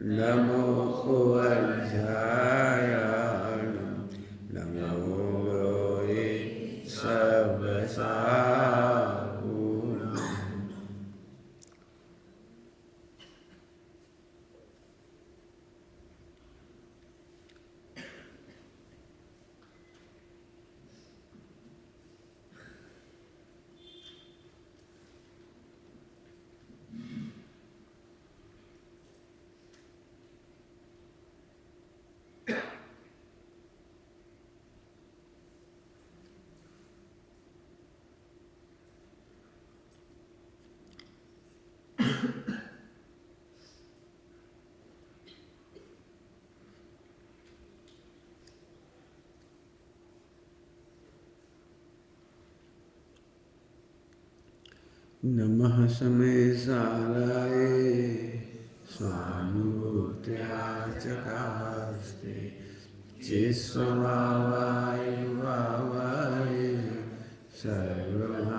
नमो अध्यायाणं नमो लोये सर्वसाहुणम्। नमः समेसाराय स्वानुभूत्याचकास्ते चिस्वभावाय भावाय सर्वभावान्तरसे।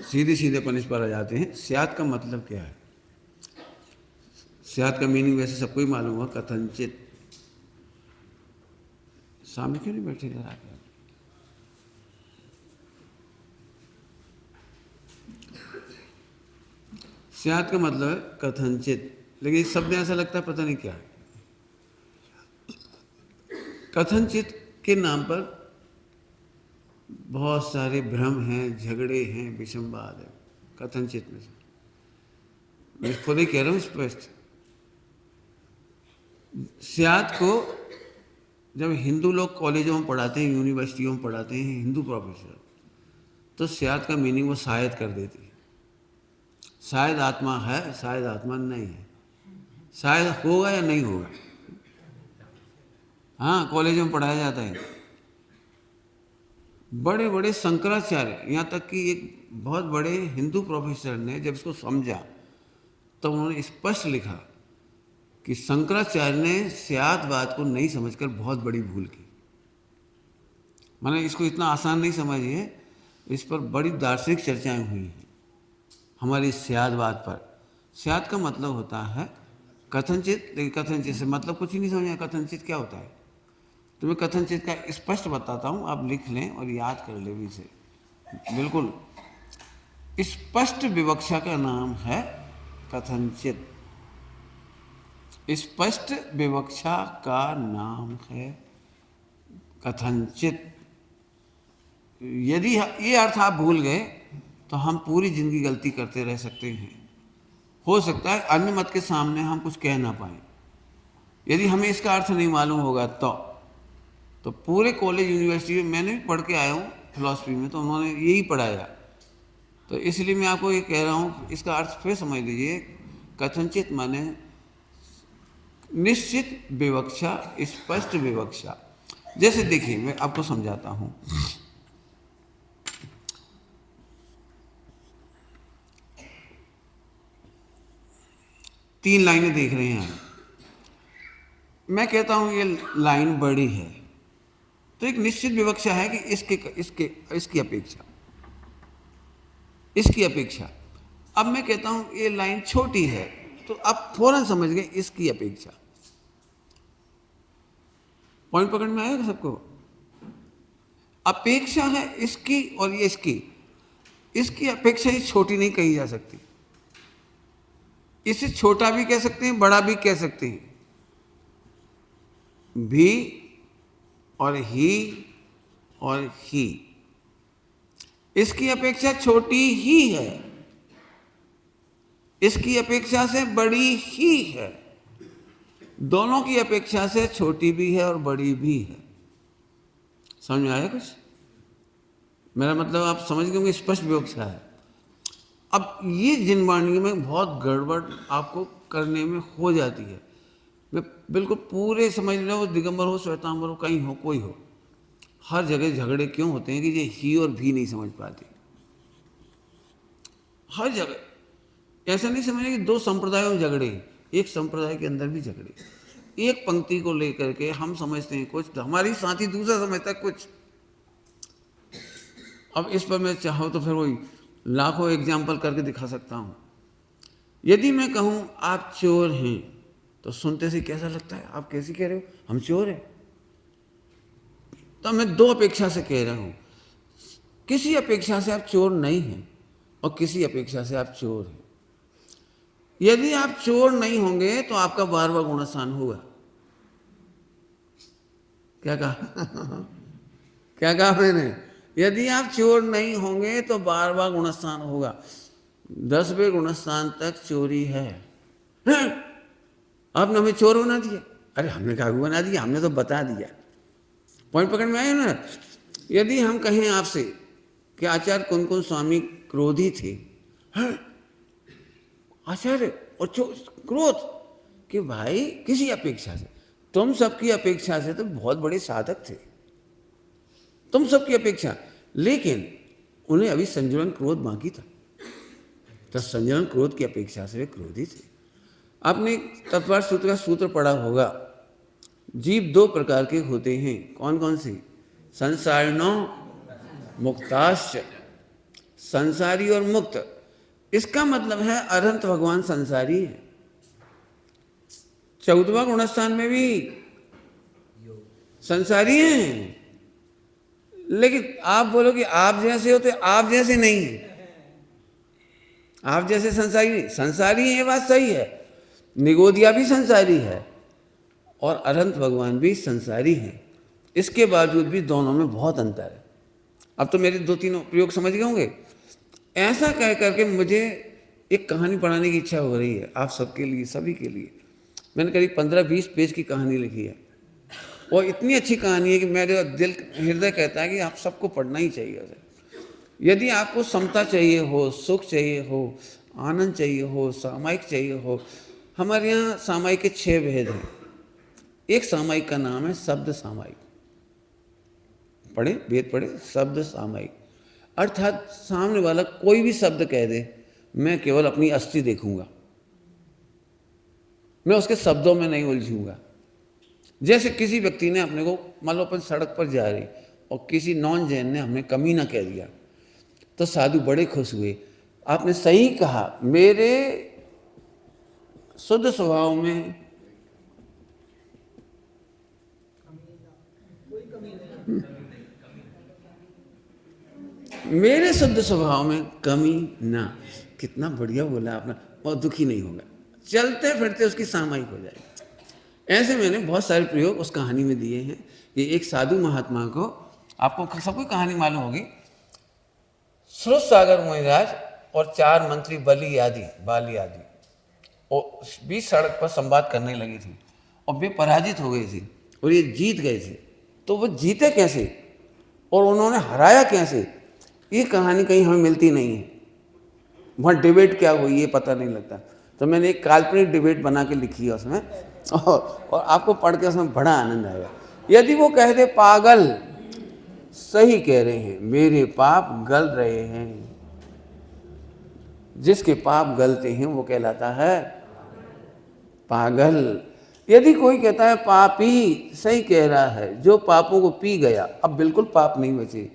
सीधे सीधे पनिश पर आ जाते हैं। स्यात् का मतलब क्या है? स्यात् का मीनिंग वैसे सबको ही मालूम हुआ, कथनचित। सामने क्यों नहीं बैठे इधर आके? स्यात् का मतलब है कथनचित, लेकिन इस शब्द में ऐसा लगता है पता नहीं क्या है। कथनचित के नाम पर बहुत सारे भ्रम हैं, झगड़े हैं, विषमवाद है कथनचित में से। मैं खुद ही कह रहा हूँ स्पष्ट। स्यात् को जब हिंदू लोग कॉलेजों में पढ़ाते हैं, यूनिवर्सिटियों में पढ़ाते हैं हिंदू प्रोफेसर, तो स्यात् का मीनिंग वो शायद कर देती है। शायद आत्मा है, शायद आत्मा नहीं है, शायद होगा या नहीं होगा। हाँ, कॉलेज में पढ़ाया जाता है। बड़े बड़े शंकराचार्य, यहाँ तक कि एक बहुत बड़े हिंदू प्रोफेसर ने जब इसको समझा तो उन्होंने स्पष्ट लिखा कि शंकराचार्य ने स्यात्वाद को नहीं समझकर बहुत बड़ी भूल की। मैंने इसको इतना आसान नहीं समझिए, इस पर बड़ी दार्शनिक चर्चाएं हुई हैं हमारी स्यात्वाद पर। स्यात् का मतलब होता है कथनचित, लेकिन कथनचित से मतलब कुछ ही नहीं समझ आया। कथनचित क्या होता है? तो मैं कथनचित का स्पष्ट बताता हूँ, आप लिख लें और याद कर लें इसे। बिल्कुल स्पष्ट विवक्षा का नाम है कथनचित। स्पष्ट विवक्षा का नाम है कथनचित। यदि ये अर्थ आप भूल गए तो हम पूरी जिंदगी गलती करते रह सकते हैं। हो सकता है अन्य मत के सामने हम कुछ कह ना पाए। यदि हमें इसका अर्थ नहीं मालूम होगा तो पूरे कॉलेज यूनिवर्सिटी में मैंने भी पढ़ के आया हूँ फिलॉसफी में, तो उन्होंने यही पढ़ाया। तो इसलिए मैं आपको ये कह रहा हूँ, इसका अर्थ फिर समझ लीजिए। कथनचित माने निश्चित विवक्षा, स्पष्ट विवक्षा। जैसे देखिए, मैं आपको समझाता हूँ। तीन लाइनें देख रहे हैं, मैं कहता हूँ ये लाइन बड़ी है, तो एक निश्चित विवक्षा है कि इसकी अपेक्षा। अब मैं कहता हूँ ये लाइन छोटी है, तो आप फौरन समझ गए इसकी अपेक्षा। पॉइंट पकड़ में आएगा सबको? अपेक्षा है इसकी और ये इसकी अपेक्षा ही छोटी नहीं कही जा सकती। इसे छोटा भी कह सकते हैं, बड़ा भी कह सकते हैं। भी और ही, इसकी अपेक्षा छोटी ही है, इसकी अपेक्षा से बड़ी ही है, दोनों की अपेक्षा से छोटी भी है और बड़ी भी है। समझ में आया कुछ? मेरा मतलब आप समझ गए होंगे, स्पष्ट विवक्षा है। अब ये जिनवाणी में बहुत गड़बड़ आपको करने में हो जाती है। मैं बिल्कुल पूरे समझ लो, वो दिगंबर हो, श्वेतांबर हो, कहीं हो, कोई हो, हर जगह झगड़े क्यों होते हैं कि ये ही और भी नहीं समझ पाती। हर जगह ऐसा नहीं समझे कि दो संप्रदायों में झगड़े, एक संप्रदाय के अंदर भी झगड़े। एक पंक्ति को लेकर के हम समझते हैं कुछ, तो हमारी साथी दूसरा समझता है कुछ। अब इस पर मैं चाहूँ तो फिर वही लाखों एग्जाम्पल करके दिखा सकता हूँ। यदि मैं कहूँ आप चोर हैं, तो सुनते से कैसा लगता है? आप कैसे कह रहे हो हम चोर हैं? तो मैं दो अपेक्षा से कह रहा हूँ, किसी अपेक्षा से आप चोर नहीं हैं और किसी अपेक्षा से आप चोर हैं। यदि आप चोर नहीं होंगे तो आपका 12वां गुणस्थान होगा। क्या कहा? क्या कहा मैंने? यदि आप चोर नहीं होंगे तो 12वां गुणस्थान होगा। 10वें गुणस्थान तक चोरी है। आपने हमें चोर बना दिया। अरे हमने कहा बना दिया, हमने तो बता दिया। पॉइंट पकड़ में आया ना? यदि हम कहें आपसे कि आचार्य कुन-कुन स्वामी क्रोधी थे, आचार्य और क्रोध कि भाई किसी अपेक्षा से, तुम सबकी अपेक्षा से तो बहुत बड़े साधक थे, तुम सबकी अपेक्षा, लेकिन उन्हें अभी संयमन क्रोध बाकी था, तो संयमन क्रोध की अपेक्षा से वे क्रोधी थे। आपने तत्वार्थ सूत्र का सूत्र पढ़ा होगा, जीव दो प्रकार के होते हैं। कौन कौन से? संसारिणो मुक्ताश्च, संसारी और मुक्त। इसका मतलब है अनंत भगवान संसारी है। 14वां गुणस्थान में भी संसारी हैं, लेकिन आप बोलो कि आप जैसे हो तो आप जैसे नहीं है। आप जैसे संसारी नहीं, संसारी है, ये बात सही है। निगोदिया भी संसारी है और अनंत भगवान भी संसारी हैं। इसके बावजूद भी दोनों में बहुत अंतर है। अब तो मेरे 2-3 प्रयोग समझ गए होंगे। ऐसा कह करके मुझे एक कहानी पढ़ाने की इच्छा हो रही है आप सबके लिए, सभी के लिए। मैंने करीब 15-20 पेज की कहानी लिखी है और इतनी अच्छी कहानी है कि मेरे दिल हृदय कहता है कि आप सबको पढ़ना ही चाहिए उसे। यदि आपको समता चाहिए हो, सुख चाहिए हो, आनंद चाहिए हो, सामायिक चाहिए हो, हमारे यहाँ सामायिक के 6 भेद हैं। एक सामायिक का नाम है शब्द सामायिक। पढ़े, वेद पढ़े, शब्द सामायिक, अर्थात सामने वाला कोई भी शब्द कह दे, मैं केवल अपनी अस्थि देखूंगा, मैं उसके शब्दों में नहीं उलझूंगा। जैसे किसी व्यक्ति ने अपने को, मान लो अपन सड़क पर जा रहे और किसी नॉन जैन ने हमने कमीना कह दिया, तो साधु बड़े खुश हुए। आपने सही कहा, मेरे शुद्ध स्वभाव में मेरे शुद्ध स्वभाव में कमी ना। कितना बढ़िया बोला आपने, और दुखी नहीं होगा, चलते फिरते उसकी सामायिक हो जाएगी। ऐसे मैंने बहुत सारे प्रयोग उस कहानी में दिए हैं कि एक साधु महात्मा को, आपको सबको कहानी मालूम होगी, श्रुत सागर महाराज और 4 मंत्री बाली आदि और बीच सड़क पर संवाद करने लगी थी और वे पराजित हो गए थे और ये जीत गए थे। तो वो जीते कैसे और उन्होंने हराया कैसे, ये कहानी कहीं हमें मिलती नहीं है। वहाँ डिबेट क्या हुई ये पता नहीं लगता। तो मैंने एक काल्पनिक डिबेट बना के लिखी है उसमें, और आपको पढ़ के उसमें बड़ा आनंद आएगा। यदि वो कह दे पागल सही कह रहे हैं, मेरे पाप गल रहे हैं, जिसके पाप गलते हैं वो कहलाता है पागल। यदि कोई कहता है पापी सही कह रहा है, जो पापों को पी गया अब बिल्कुल पाप नहीं बचे,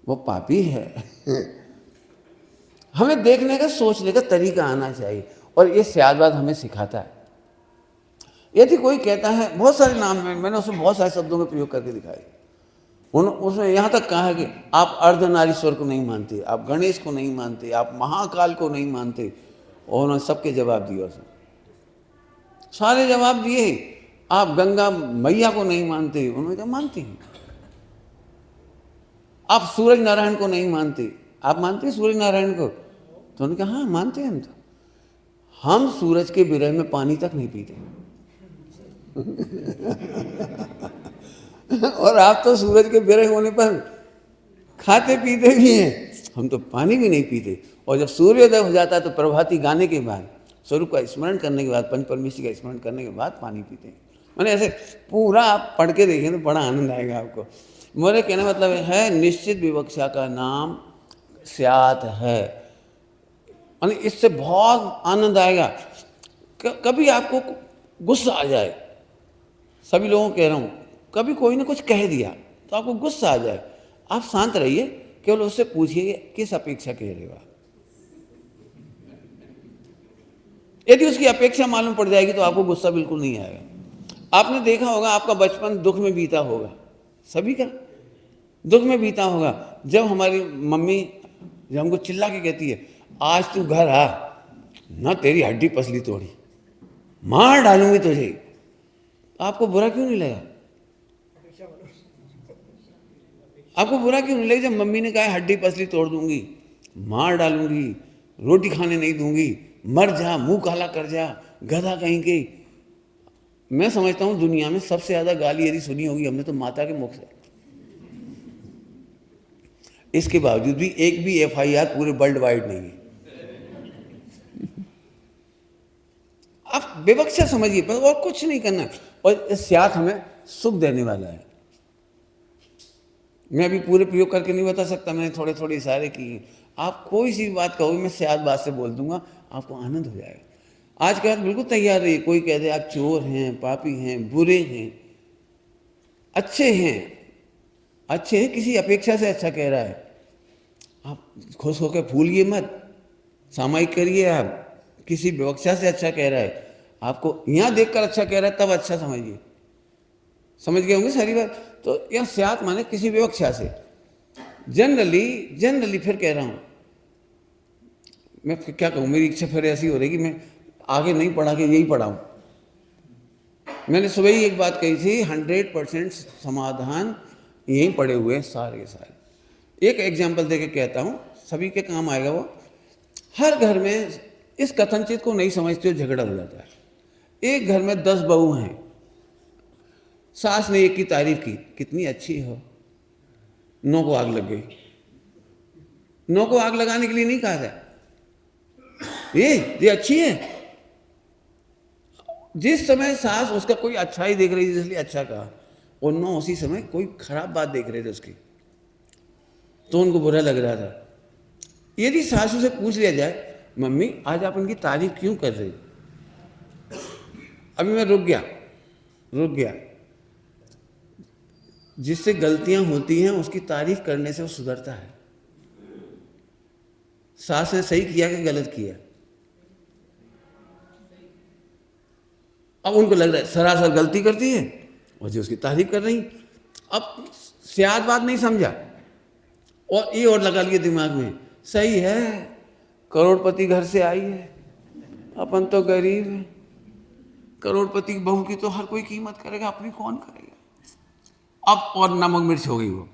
वो पापी है। हमें देखने का, सोचने का तरीका आना चाहिए और ये स्यादवाद हमें सिखाता है। यदि कोई कहता है, बहुत सारे नाम में मैंने उसमें बहुत सारे शब्दों में प्रयोग करके दिखाए, उसमें यहाँ तक कहा है कि आप अर्धनारीश्वर को नहीं मानते, आप गणेश को नहीं मानते, आप महाकाल को नहीं मानते, और उन्होंने सबके जवाब दिए। उसमें सारे जवाब दिए। आप गंगा मैया को नहीं मानते, उन्होंने कहा मानते हैं। आप सूरज नारायण को नहीं मानते, आप मानते हैं सूरज नारायण को? तो उन्होंने कहा हाँ मानते हैं हम। तो हम सूरज के विरह में पानी तक नहीं पीते। और आप तो सूरज के विरह होने पर खाते पीते भी हैं, हम तो पानी भी नहीं पीते। और जब सूर्योदय हो जाता है तो प्रभाती गाने के बाद, स्वरूप का स्मरण करने के बाद, पंच परमेश्वर का स्मरण करने के बाद पानी पीते हैं। मैंने ऐसे पूरा आप पढ़ के देखें तो बड़ा आनंद आएगा आपको। मेरे कहने मतलब है निश्चित विवक्षा का नाम स्यात् है, यानी इससे बहुत आनंद आएगा। कभी आपको गुस्सा आ जाए सभी लोगों को कह रहा हूँ, कभी कोई ने कुछ कह दिया तो आपको गुस्सा आ जाए, आप शांत रहिए, केवल उससे पूछिए किस अपेक्षा कह रहे हो आप। यदि उसकी अपेक्षा मालूम पड़ जाएगी तो आपको गुस्सा बिल्कुल नहीं आएगा। आपने देखा होगा, आपका बचपन दुख में बीता होगा, सभी का दुख में बीता होगा। जब हमारी मम्मी जब हमको चिल्ला के कहती है, आज तू घर आ, ना तेरी हड्डी पसली तोड़ी, मार डालूंगी तुझे, आपको बुरा क्यों नहीं लगा? आपको बुरा क्यों नहीं लगा जब मम्मी ने कहा हड्डी पसली तोड़ दूंगी, मार डालूंगी, रोटी खाने नहीं दूंगी, मर जा, मुंह काला कर जा, गधा कहीं के। मैं समझता हूं दुनिया में सबसे ज्यादा गाली यदि सुनी होगी हमने तो माता के मुख से। इसके बावजूद भी एक भी FIR पूरे वर्ल्ड वाइड नहीं है। आप विवक्षा समझिए, पर और कुछ नहीं करना। और इस स्यात हमें सुख देने वाला है। मैं अभी पूरे प्रयोग करके नहीं बता सकता, मैंने थोड़े थोड़े इशारे किए। आप कोई सी बात कहोगे, मैं स्यात बात से बोल दूंगा, आपको आनंद हो जाएगा। आज के बाद बिल्कुल तैयार रहिए। कोई कह दे आप चोर हैं, पापी हैं, बुरे हैं, अच्छे हैं, किसी अपेक्षा से अच्छा कह रहा है, आप खुश होकर भूलिए मत, सामायिक करिए। आप किसी विवक्षा से अच्छा कह रहा है, आपको यहाँ देखकर अच्छा कह रहा है तब अच्छा समझिए। समझ गए होंगे सारी बात। तो यह स्यात माने किसी विवक्षा से। जनरली फिर कह रहा हूँ, मैं क्या कहूँ, मेरी इच्छा फिर ऐसी हो रही कि मैं आगे नहीं पढ़ा के यही पढ़ाऊँ। मैंने सुबह ही एक बात कही थी, 100% समाधान यहीं पड़े हुए हैं सारे के सारे। एक एग्जाम्पल देके कहता हूँ, सभी के काम आएगा वो। हर घर में इस कथनचित को नहीं समझते हो, झगड़ा हो जाता है। एक घर में 10 बहू हैं, सास ने एक की तारीफ की, कितनी अच्छी हो, 9 को आग लग गई। 9 को आग लगाने के लिए नहीं कहा था, ये अच्छी है। जिस समय सास उसका कोई अच्छा ही देख रही थी इसलिए अच्छा कहा, और 9 उसी समय कोई खराब बात देख रहे थे उसकी, तो उनको बुरा लग रहा था। यदि सासू से पूछ लिया जाए, मम्मी आज आप उनकी तारीफ क्यों कर रही? अभी मैं रुक गया। जिससे गलतियां होती हैं उसकी तारीफ करने से वो सुधरता है। सास ने सही किया कि गलत किया? अब उनको लग रहा है सरासर गलती करती है और जो उसकी तारीफ कर रही। अब स्याद बात नहीं समझा और ये और लगा लिए दिमाग में, सही है, करोड़पति घर से आई है, अपन तो गरीब है, करोड़पति की बहू की तो हर कोई कीमत करेगा, अपनी कौन करेगा। अब और नमक मिर्च हो गई वो।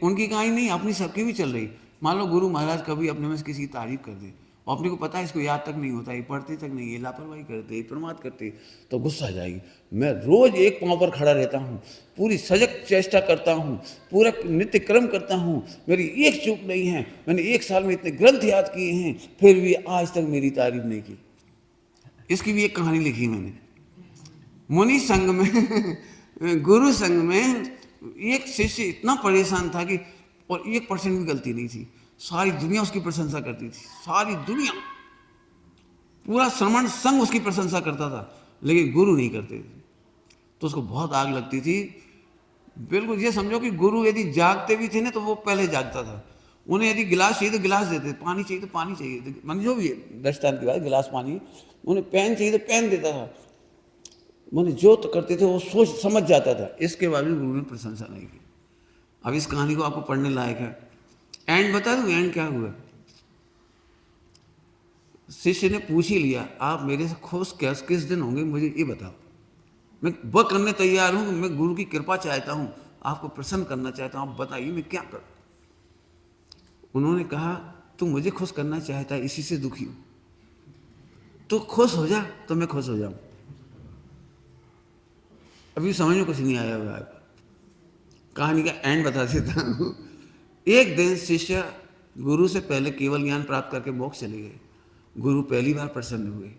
उनकी कहानी नहीं, अपनी सबकी भी चल रही। मान लो गुरु महाराज कभी अपने में किसी की तारीफ कर दे और अपने को पता है इसको याद तक नहीं होता, ये पढ़ते तक नहीं, ये लापरवाही करते, ये प्रमाद करते, तो गुस्सा आ जाएगी। मैं रोज एक पांव पर खड़ा रहता हूँ, पूरी सजग चेष्टा करता हूँ, पूरा नित्य क्रम करता हूँ, मेरी एक चूक नहीं है, मैंने 1 साल में इतने ग्रंथ याद किए हैं, फिर भी आज तक मेरी तारीफ नहीं की। इसकी भी एक कहानी लिखी मैंने। मुनि संघ में गुरु संघ में एक शिष्य इतना परेशान था कि, और 1% भी गलती नहीं थी, सारी दुनिया उसकी प्रशंसा करती थी, सारी दुनिया, पूरा श्रमण संघ उसकी प्रशंसा करता था, लेकिन गुरु नहीं करते थे। तो उसको बहुत आग लगती थी। बिल्कुल ये समझो कि गुरु यदि जागते भी थे ना तो वो पहले जागता था। उन्हें यदि गिलास चाहिए तो गिलास देते, पानी चाहिए तो पानी चाहिए, मान जो भी है दृष्टांत की बात, गिलास पानी। उन्हें पेन चाहिए तो पेन देता था। मैंने जो तो करते थे वो सोच समझ जाता था, इसके बावजूद गुरु ने प्रशंसा नहीं की। अब इस कहानी को आपको पढ़ने लायक है। एंड बता दूं एंड क्या हुआ? शिष्य ने पूछ ही लिया, आप मेरे से खुश किस दिन होंगे मुझे ये बताओ, मैं वह करने तैयार हूं, मैं गुरु की कृपा चाहता हूं, आपको प्रसन्न करना चाहता हूं, आप बताइए मैं क्या करूं। उन्होंने कहा, तू मुझे खुश करना चाहता है, इसी से दुखी हूं, तो खुश हो जा तो मैं खुश हो जाऊं। अभी समझ में कुछ नहीं आया हुआ है। कहानी का एंड बता देता हूं। एक दिन शिष्य गुरु से पहले केवल ज्ञान प्राप्त करके मोक्ष चले गए। गुरु पहली बार प्रसन्न हुए,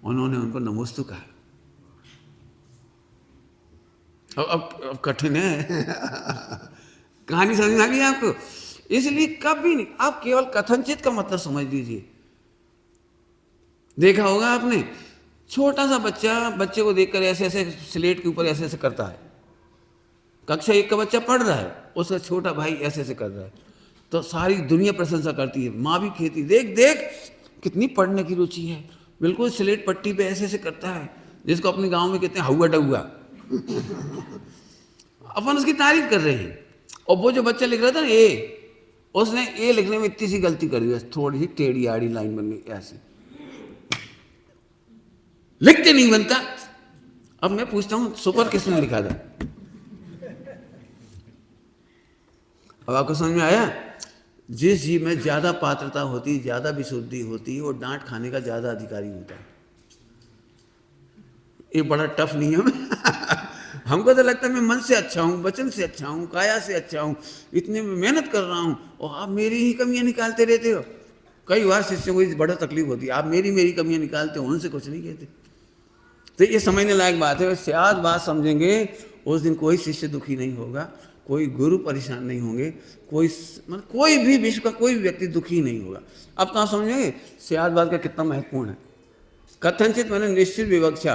उन्होंने उनको नमोस्तु कहा। अब कठिन है कहानी समझ में आ गई आपको? इसलिए कभी नहीं, आप केवल कथनचित का मतलब समझ लीजिए। देखा होगा आपने, छोटा सा बच्चा बच्चे को देखकर ऐसे ऐसे स्लेट के ऊपर ऐसे ऐसे करता है। कक्षा 1 का बच्चा पढ़ रहा है, उसका छोटा भाई ऐसे ऐसे कर रहा है, तो सारी दुनिया प्रशंसा करती है, माँ भी कहती, देख देख कितनी पढ़ने की रुचि है, बिल्कुल स्लेट पट्टी पे ऐसे ऐसे करता है, जिसको अपने गांव में कहते हैं हुआ डहुआ। अपन उसकी तारीफ कर रहे हैं। और वो जो बच्चा लिख रहा था ना ए, उसने ए लिखने में इतनी सी गलती कर दी, थोड़ी सी टेढ़ी आड़ी लाइन बन गई ऐसी, लिखते नहीं बनता। अब मैं पूछता हूं सुपर किसने लिखा था? अब आपको समझ में आया? जिस जीव में ज्यादा पात्रता होती, ज्यादा विशुद्धि होती है, वो डांट खाने का ज्यादा अधिकारी होता है। ये बड़ा टफ नियम है। हमको तो लगता है मैं मन से अच्छा हूँ, वचन से अच्छा हूँ, काया से अच्छा हूँ, इतने में मेहनत कर रहा हूँ, और आप मेरी ही कमियां निकालते रहते हो। कई बार शिष्यों को बड़ा तकलीफ होती है, आप मेरी कमियां निकालते हो, उनसे कुछ नहीं कहते। तो ये समझने लायक बात है। शायद बात समझेंगे उस दिन कोई शिष्य दुखी नहीं होगा, कोई गुरु परेशान नहीं होंगे, कोई भी विश्व का कोई भी व्यक्ति दुखी नहीं होगा। अब तो आप समझेंगे शायद बात का कितना महत्वपूर्ण है। कथनचित मैंने निश्चित विवक्षा,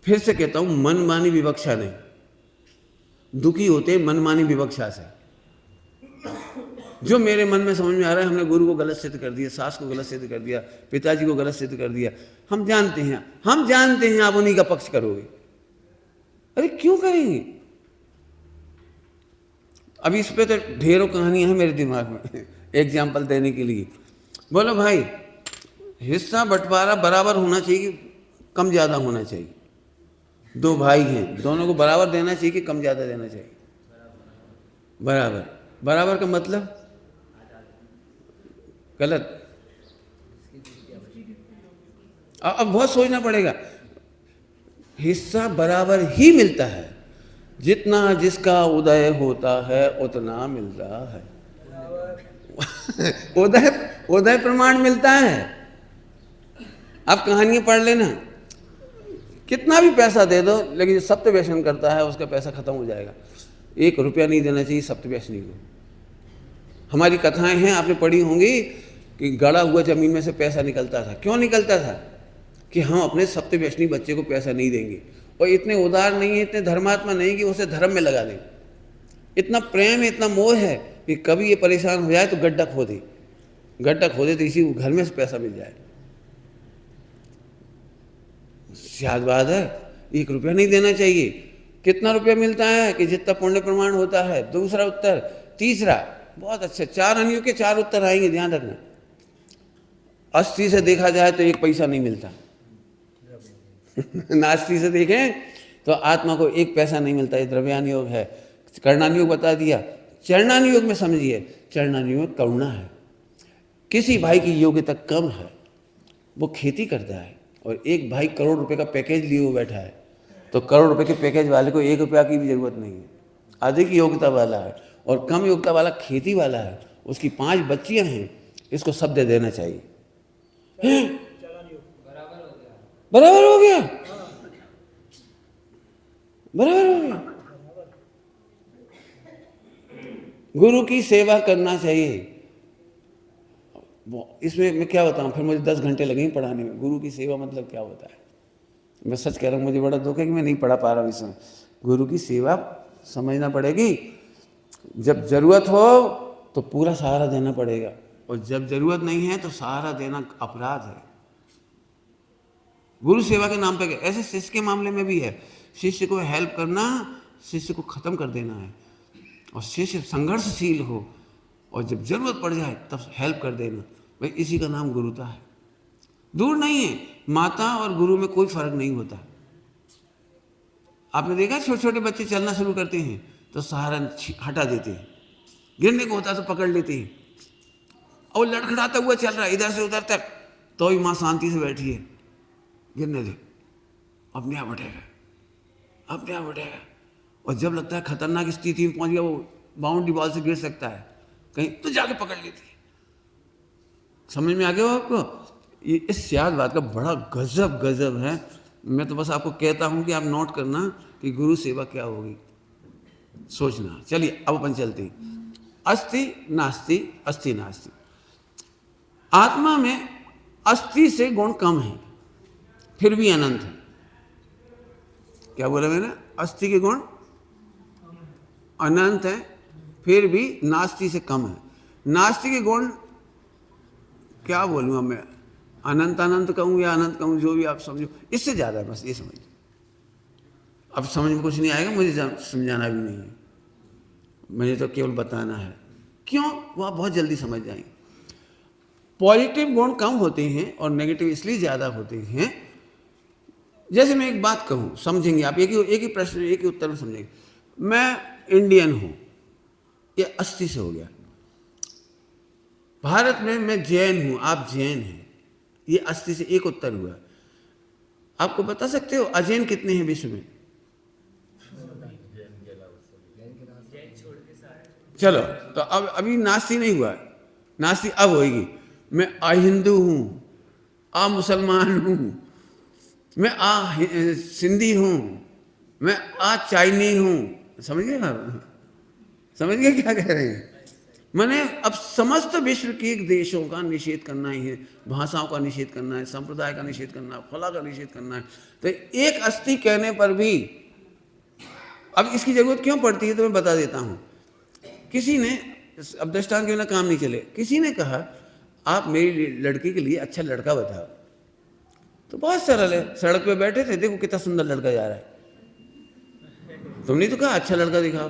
फिर से कहता हूं मनमानी विवक्षा नहीं, दुखी होते मनमानी विवक्षा से। जो मेरे मन में समझ में आ रहा है, हमने गुरु को गलत सिद्ध कर दिया, सास को गलत सिद्ध कर दिया, पिताजी को गलत सिद्ध कर दिया, हम जानते हैं आप उन्हीं का पक्ष करोगे। अरे क्यों करेंगे? अभी इस पे तो ढेरों कहानियां हैं मेरे दिमाग में। एग्जाम्पल देने के लिए, बोलो भाई हिस्सा बंटवारा बराबर होना चाहिए, कम ज्यादा होना चाहिए? दो भाई हैं, दोनों को बराबर देना चाहिए कि कम ज्यादा देना चाहिए? बराबर। बराबर का मतलब गलत। अब बहुत सोचना पड़ेगा। हिस्सा बराबर ही मिलता है, जितना जिसका उदय होता है उतना मिलता है। उदय प्रमाण मिलता है। आप कहानियां पढ़ लेना, कितना भी पैसा दे दो, लेकिन जो सत्य व्यसन करता है उसका पैसा खत्म हो जाएगा। 1 रुपया नहीं देना चाहिए सत्य व्यसनी को। हमारी कथाएं हैं, आपने पढ़ी होंगी कि गड़ा हुआ जमीन में से पैसा निकलता था। क्यों निकलता था? कि हम अपने सत्य व्यसनी बच्चे को पैसा नहीं देंगे, और इतने उदार नहीं है, इतने धर्मात्मा नहीं कि उसे धर्म में लगा दें। इतना प्रेम, इतना मोह है कि कभी ये परेशान हो जाए तो गड्ढा खोदे तो इसी घर में से पैसा मिल जाए। शायद बात है 1 रुपया नहीं देना चाहिए। कितना रुपया मिलता है? कि जितना पुण्य प्रमाण होता है। दूसरा उत्तर। तीसरा बहुत अच्छा, 4 अनियों के 4 उत्तर आएंगे, ध्यान रखना। 80 से देखा जाए तो 1 पैसा नहीं मिलता। नास्ती से देखें तो आत्मा को 1 पैसा नहीं मिलता। ये द्रव्यानुयोग है। कर्णानुयोग बता दिया। चरणानुयोग में समझिए, चरणानुयोग करुणा है। किसी भाई की योग्यता कम है, वो खेती करता है, और एक भाई करोड़ रुपए का पैकेज लिए हुए बैठा है, तो करोड़ रुपए के पैकेज वाले को 1 रुपया की भी जरूरत नहीं है। अधिक योग्यता वाला है और कम योग्यता वाला खेती वाला है, उसकी 5 बच्चियां हैं, इसको सब दे देना चाहिए। बराबर हो गया। गुरु की सेवा करना चाहिए। इसमें मैं क्या बताऊं, फिर मुझे 10 घंटे लगेंगे पढ़ाने में। गुरु की सेवा मतलब क्या होता है? मैं सच कह रहा हूं, मुझे बड़ा दुख है कि मैं नहीं पढ़ा पा रहा हूं इसमें। गुरु की सेवा समझना पड़ेगी। जब जरूरत हो तो पूरा सहारा देना पड़ेगा, और जब जरूरत नहीं है तो सहारा देना अपराध है। गुरु सेवा के नाम पे ऐसे शिष्य के मामले में भी है। शिष्य को हेल्प करना, शिष्य को खत्म कर देना है, और शिष्य संघर्षशील हो और जब जरूरत पड़ जाए तब हेल्प कर देना, भाई इसी का नाम गुरुता है। दूर नहीं है, माता और गुरु में कोई फर्क नहीं होता। आपने देखा छोटे छोटे बच्चे चलना शुरू करते हैं तो सहारा हटा देते हैं, गिरने को होता तो पकड़ लेते हैं, और लड़खड़ाता हुआ चल रहा है इधर से उधर तक, तो ही माँ शांति से बैठी है, गिरने दे, अपने आप उठेगा। और जब लगता है खतरनाक स्थिति में पहुंच गया, वो बाउंड्री बॉल से गिर सकता है कहीं, तो जाके पकड़ लेती है। समझ में आ गया हो आपको? ये इस शायद बात का बड़ा गजब है। मैं तो बस आपको कहता हूं कि आप नोट करना कि गुरु सेवा क्या होगी, सोचना। चलिए अब अपन चलते हैं। अस्ति नास्ति, अस्ति नास्ति। आत्मा में अस्थि से गुण कम है फिर भी अनंत है। क्या बोला मैंने? अस्थि के गुण अनंत है फिर भी नास्ति से कम है। नास्ति के गुण क्या बोलूँगा मैं, अनंत अनंत कहूँ या अनंत कहूँ, जो भी आप समझो, इससे ज़्यादा है, बस ये समझिए। अब समझ में कुछ नहीं आएगा, मुझे समझाना भी नहीं है, मुझे तो केवल बताना है। क्यों? वो आप बहुत जल्दी समझ जाएंगे। पॉजिटिव गुण कम होते हैं और नेगेटिव इसलिए ज़्यादा होते हैं। जैसे मैं एक बात कहूँ, समझेंगे आप, एक ही प्रश्न एक ही उत्तर में समझेंगे। मैं इंडियन हूँ, ये अस्थि से हो गया। भारत में मैं जैन हूँ, आप जैन हैं, ये अस्थि से एक उत्तर हुआ। आपको बता सकते हो अजैन कितने हैं विश्व में? चलो, तो अब अभी नास्ति नहीं हुआ, नास्ति अब होगी। मैं अहिंदू हूँ, मुसलमान हूँ, मैं सिंधी हूँ, मैं चाइनी हूँ। समझ गए आप? समझ गए क्या कह रहे हैं? मैंने अब समस्त विश्व के देशों का निषेध करना ही है, भाषाओं का निषेध करना है, संप्रदाय का निषेध करना है, फला का निषेध करना है। तो एक अस्थि कहने पर भी अब इसकी जरूरत क्यों पड़ती है तो मैं बता देता हूँ। किसी ने, अब दृष्टांत के बिना काम नहीं चले, किसी ने कहा आप मेरी लड़की के लिए अच्छा लड़का बताओ। तो बहुत सरल है, सड़क पे बैठे थे, देखो कितना सुंदर लड़का जा रहा है, तुमने तो कहा अच्छा लड़का दिखाओ,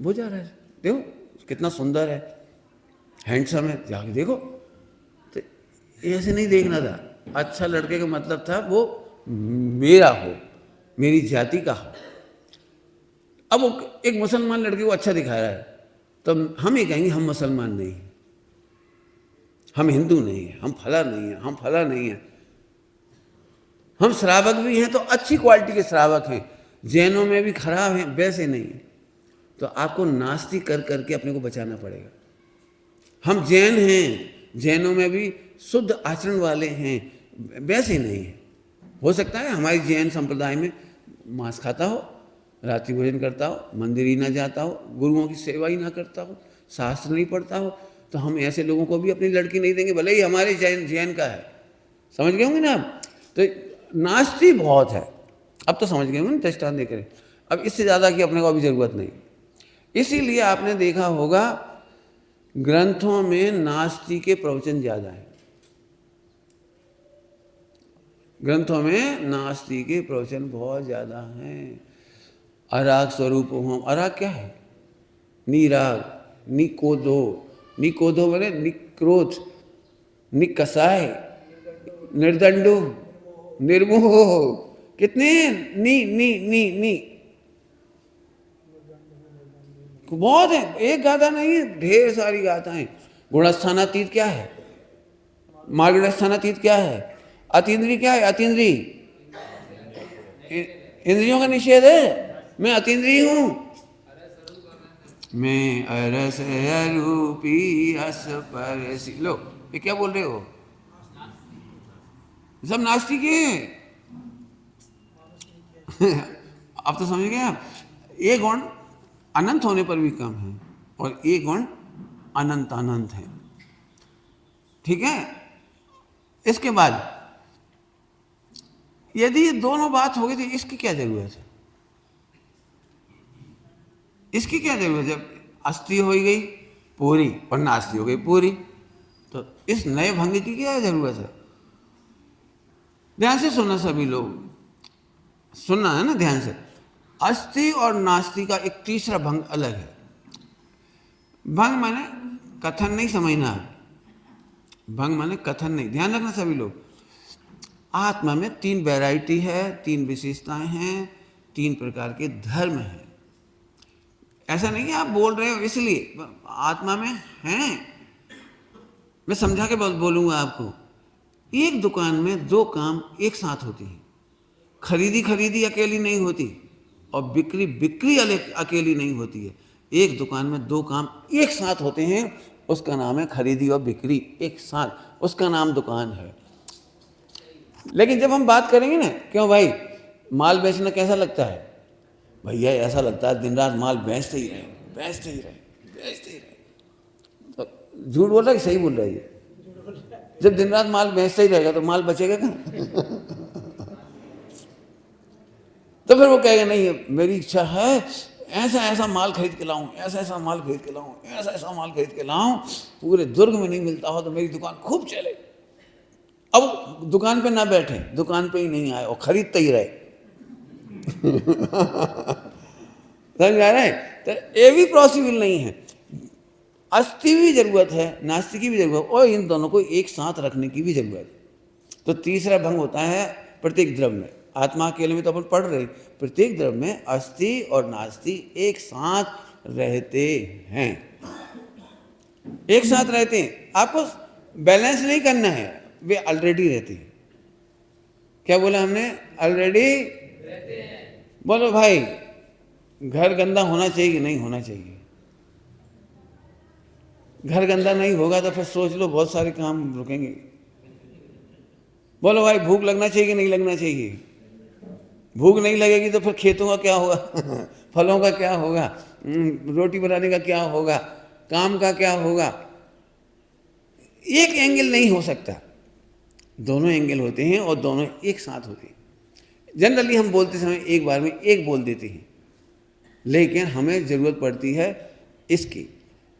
वो जा रहा है, देखो कितना सुंदर है, हैंडसम है, जाके देखो। तो ऐसे नहीं देखना था, अच्छा लड़के का मतलब था वो मेरा हो, मेरी जाति का हो। अब वो एक मुसलमान लड़के को अच्छा दिखा रहा है, तो हम ये कहेंगे हम मुसलमान नहीं हैं, हम हिंदू नहीं हैं, हम फला नहीं हैं, हम फला नहीं हैं। हम श्रावक भी हैं तो अच्छी क्वालिटी के श्रावक हैं, जैनों में भी खराब हैं, वैसे नहीं है। तो आपको नास्ति कर करके अपने को बचाना पड़ेगा। हम जैन हैं, जैनों में भी शुद्ध आचरण वाले हैं, वैसे नहीं है। हो सकता है हमारी जैन संप्रदाय में मांस खाता हो, रात्रि भोजन करता हो, मंदिर ही ना जाता हो, गुरुओं की सेवा ही ना करता हो, शास्त्र नहीं पढ़ता हो, तो हम ऐसे लोगों को भी अपनी लड़की नहीं देंगे, भले ही हमारे जैन का है। समझ गए होंगे ना आप? तो नास्ति बहुत है। अब तो समझ गए होंगे ना दृष्टांत देकर। अब इससे ज़्यादा की अपने को अभी ज़रूरत नहीं। इसीलिए आपने देखा होगा ग्रंथों में नास्ति के प्रवचन ज़्यादा है, ग्रंथों में नास्ति के प्रवचन बहुत ज़्यादा हैं। अराग स्वरूप होम, अराग क्या है? निराग, निकोधो, निकोधो बने निक्रोध, निकसाय, निर्दंडो, निर्मोह, कितने नी नी नी नी बहुत है, एक गाथा नहीं है, ढेर सारी गाथाएं। गुणस्थानातीत क्या है? मार्गस्थानातीत क्या है? अतीन्द्रिय क्या है? अतीन्द्रिय इंद्रियों का निषेध है, मैं अतीन्द्रिय हूं, मैं अरस अरूपी अस परसी। लो ये क्या बोल रहे हो? सब नास्तिक है। अब तो समझ गए आप? ये गुण अनंत होने पर भी कम है और ये गुण अनंत अनंत है। ठीक है? इसके बाद यदि ये दोनों बात हो गई तो इसकी क्या जरूरत है? इसकी क्या जरूरत है? अस्थि हो गई पूरी और नास्ति हो गई पूरी, तो इस नए भंग की क्या जरूरत है? ध्यान से सुनना सभी लोग, सुनना है ना ध्यान से। अस्थि और नास्ति का एक तीसरा भंग अलग है। भंग माने कथन नहीं समझना, भंग माने कथन नहीं, ध्यान रखना सभी लोग। आत्मा में 3 वैरायटी है, 3 विशेषताएं हैं, 3 प्रकार के धर्म हैं। ऐसा नहीं कि आप बोल रहे हो इसलिए, आत्मा में हैं। मैं समझा के बोलूंगा आपको। एक दुकान में 2 काम एक साथ होती हैं, खरीदी अकेली नहीं होती और बिक्री अकेली नहीं होती है। एक दुकान में 2 काम एक साथ होते हैं, उसका नाम है खरीदी और बिक्री एक साथ, उसका नाम दुकान है। लेकिन जब हम बात करेंगे ना, क्यों भाई माल बेचना कैसा लगता है? भैया ऐसा लगता है दिन रात माल बेचते ही रहे। तो झूठ बोल रहा है कि सही बोल रहा है? जब दिन रात माल बेचता ही रहेगा तो माल बचेगा कहाँ? तो फिर वो कहेगा नहीं, मेरी इच्छा है ऐसा ऐसा माल खरीद के लाऊं, ऐसा ऐसा माल खरीद के लाऊं, ऐसा ऐसा माल खरीद के लाऊं, पूरे दुर्ग में नहीं मिलता हो तो मेरी दुकान खूब चले। अब दुकान पे ना बैठे, दुकान पे ही नहीं आए और खरीदते ही रहे। समझ आ रहा है? तो ये भी पॉसिबल नहीं है। अस्थि भी जरूरत है, नास्ति की भी जरूरत, और इन दोनों को एक साथ रखने की भी जरूरत है। तो तीसरा भंग होता है प्रत्येक द्रव्य में। आत्मा अकेले में तो अपन पढ़ रहे, प्रत्येक द्रव्य में अस्थि और नास्ति एक साथ रहते हैं, एक साथ रहते हैं। आपको बैलेंस नहीं करना है, वे ऑलरेडी रहते हैं। क्या बोला हमने? ऑलरेडी रहते हैं। बोलो भाई, घर गंदा होना चाहिए कि नहीं होना चाहिए? घर गंदा नहीं होगा तो फिर सोच लो बहुत सारे काम रुकेंगे। बोलो भाई, भूख लगना चाहिए कि नहीं लगना चाहिए? भूख नहीं लगेगी तो फिर खेतों का क्या होगा? फलों का क्या होगा? रोटी बनाने का क्या होगा? काम का क्या होगा? एक एंगल नहीं हो सकता, दोनों एंगल होते हैं और दोनों एक साथ होते हैं। जनरली हम बोलते समय एक बार में एक बोल देते हैं, लेकिन हमें ज़रूरत पड़ती है इसकी।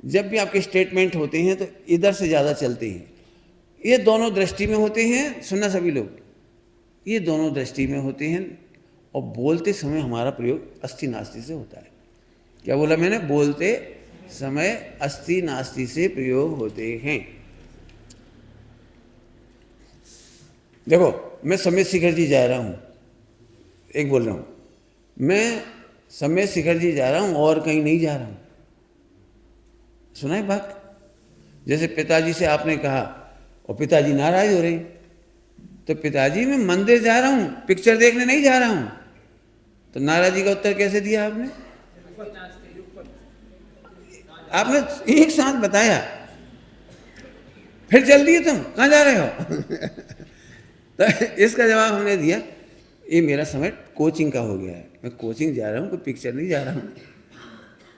जब भी आपके स्टेटमेंट होते हैं तो इधर से ज़्यादा चलते हैं। ये दोनों दृष्टि में होते हैं, सुनना सभी लोग, ये दोनों दृष्टि में होते हैं। और बोलते समय हमारा प्रयोग अस्थि नास्ति से होता है। क्या बोला मैंने? बोलते समय अस्थि नास्ति से प्रयोग होते हैं। देखो, मैं समेत शिखर जी जा रहा हूँ, एक बोल रहा हूँ, मैं समेत शिखर जी जा रहा हूँ और कहीं नहीं जा रहा हूँ। सुना है बात? जैसे पिताजी से आपने कहा और पिताजी नाराज हो रहे, तो पिताजी मैं मंदिर जा रहा हूँ, पिक्चर देखने नहीं जा रहा हूँ। तो नाराजी का उत्तर कैसे दिया आपने? आपने एक साथ बताया, फिर चल दिए तुम, कहाँ जा रहे हो? तो इसका जवाब हमने दिया, ये मेरा समय कोचिंग का हो गया है, मैं कोचिंग जा रहा हूँ, कोई पिक्चर नहीं जा रहा हूँ।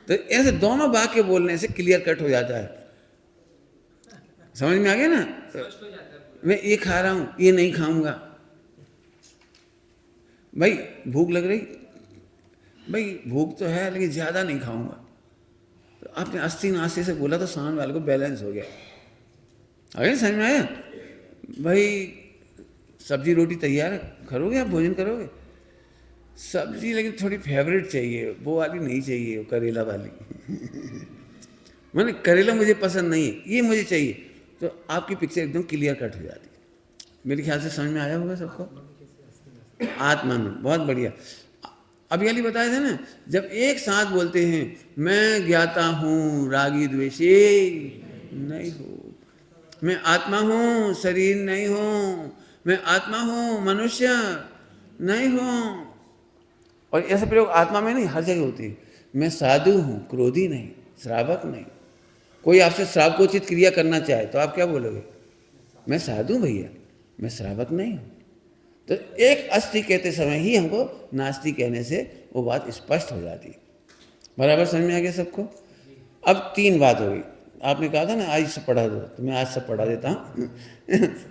तो ऐसे दोनों वाक्य बोलने से क्लियर कट हो जाता है। समझ में आ गया ना? तो मैं ये खा रहा हूँ, ये नहीं खाऊंगा। भाई भूख लग रही, भाई भूख तो है लेकिन ज़्यादा नहीं खाऊंगा। तो आपने अस्थि नास्ति से बोला तो सामने वाले को बैलेंस हो गया। अरे समझ में आया? भाई सब्जी रोटी तैयार है, करोगे आप, भोजन करोगे? सब्जी लेकिन थोड़ी फेवरेट चाहिए, वो वाली नहीं चाहिए, वो करेला वाली। मैंने करेला मुझे पसंद नहीं है, ये मुझे चाहिए। तो आपकी पिक्चर एकदम क्लियर कट हो जाती है। मेरे ख्याल से समझ में आया होगा सबको? आत्मा में बहुत बढ़िया। अभी वाली बताया था ना, जब एक साथ बोलते हैं, मैं ज्ञाता हूँ रागी द्वेषी नहीं हूँ, मैं आत्मा हूँ शरीर नहीं हूँ, मैं आत्मा हूँ मनुष्य नहीं हूँ। और ऐसा प्रयोग आत्मा में नहीं, हर जगह होती है। मैं साधु हूँ, क्रोधी नहीं, श्रावक नहीं। कोई आपसे श्रावकोचित क्रिया करना चाहे तो आप क्या बोलोगे? मैं साधु भैया, मैं श्रावक नहीं हूँ। तो एक अस्थि कहते समय ही हमको नास्ति कहने से वो बात स्पष्ट हो जाती है। बराबर समझ में आ गया सबको? अब 3 बात हो गई। आपने कहा था ना आज से पढ़ा दो, तो मैं आज से पढ़ा देता हूँ।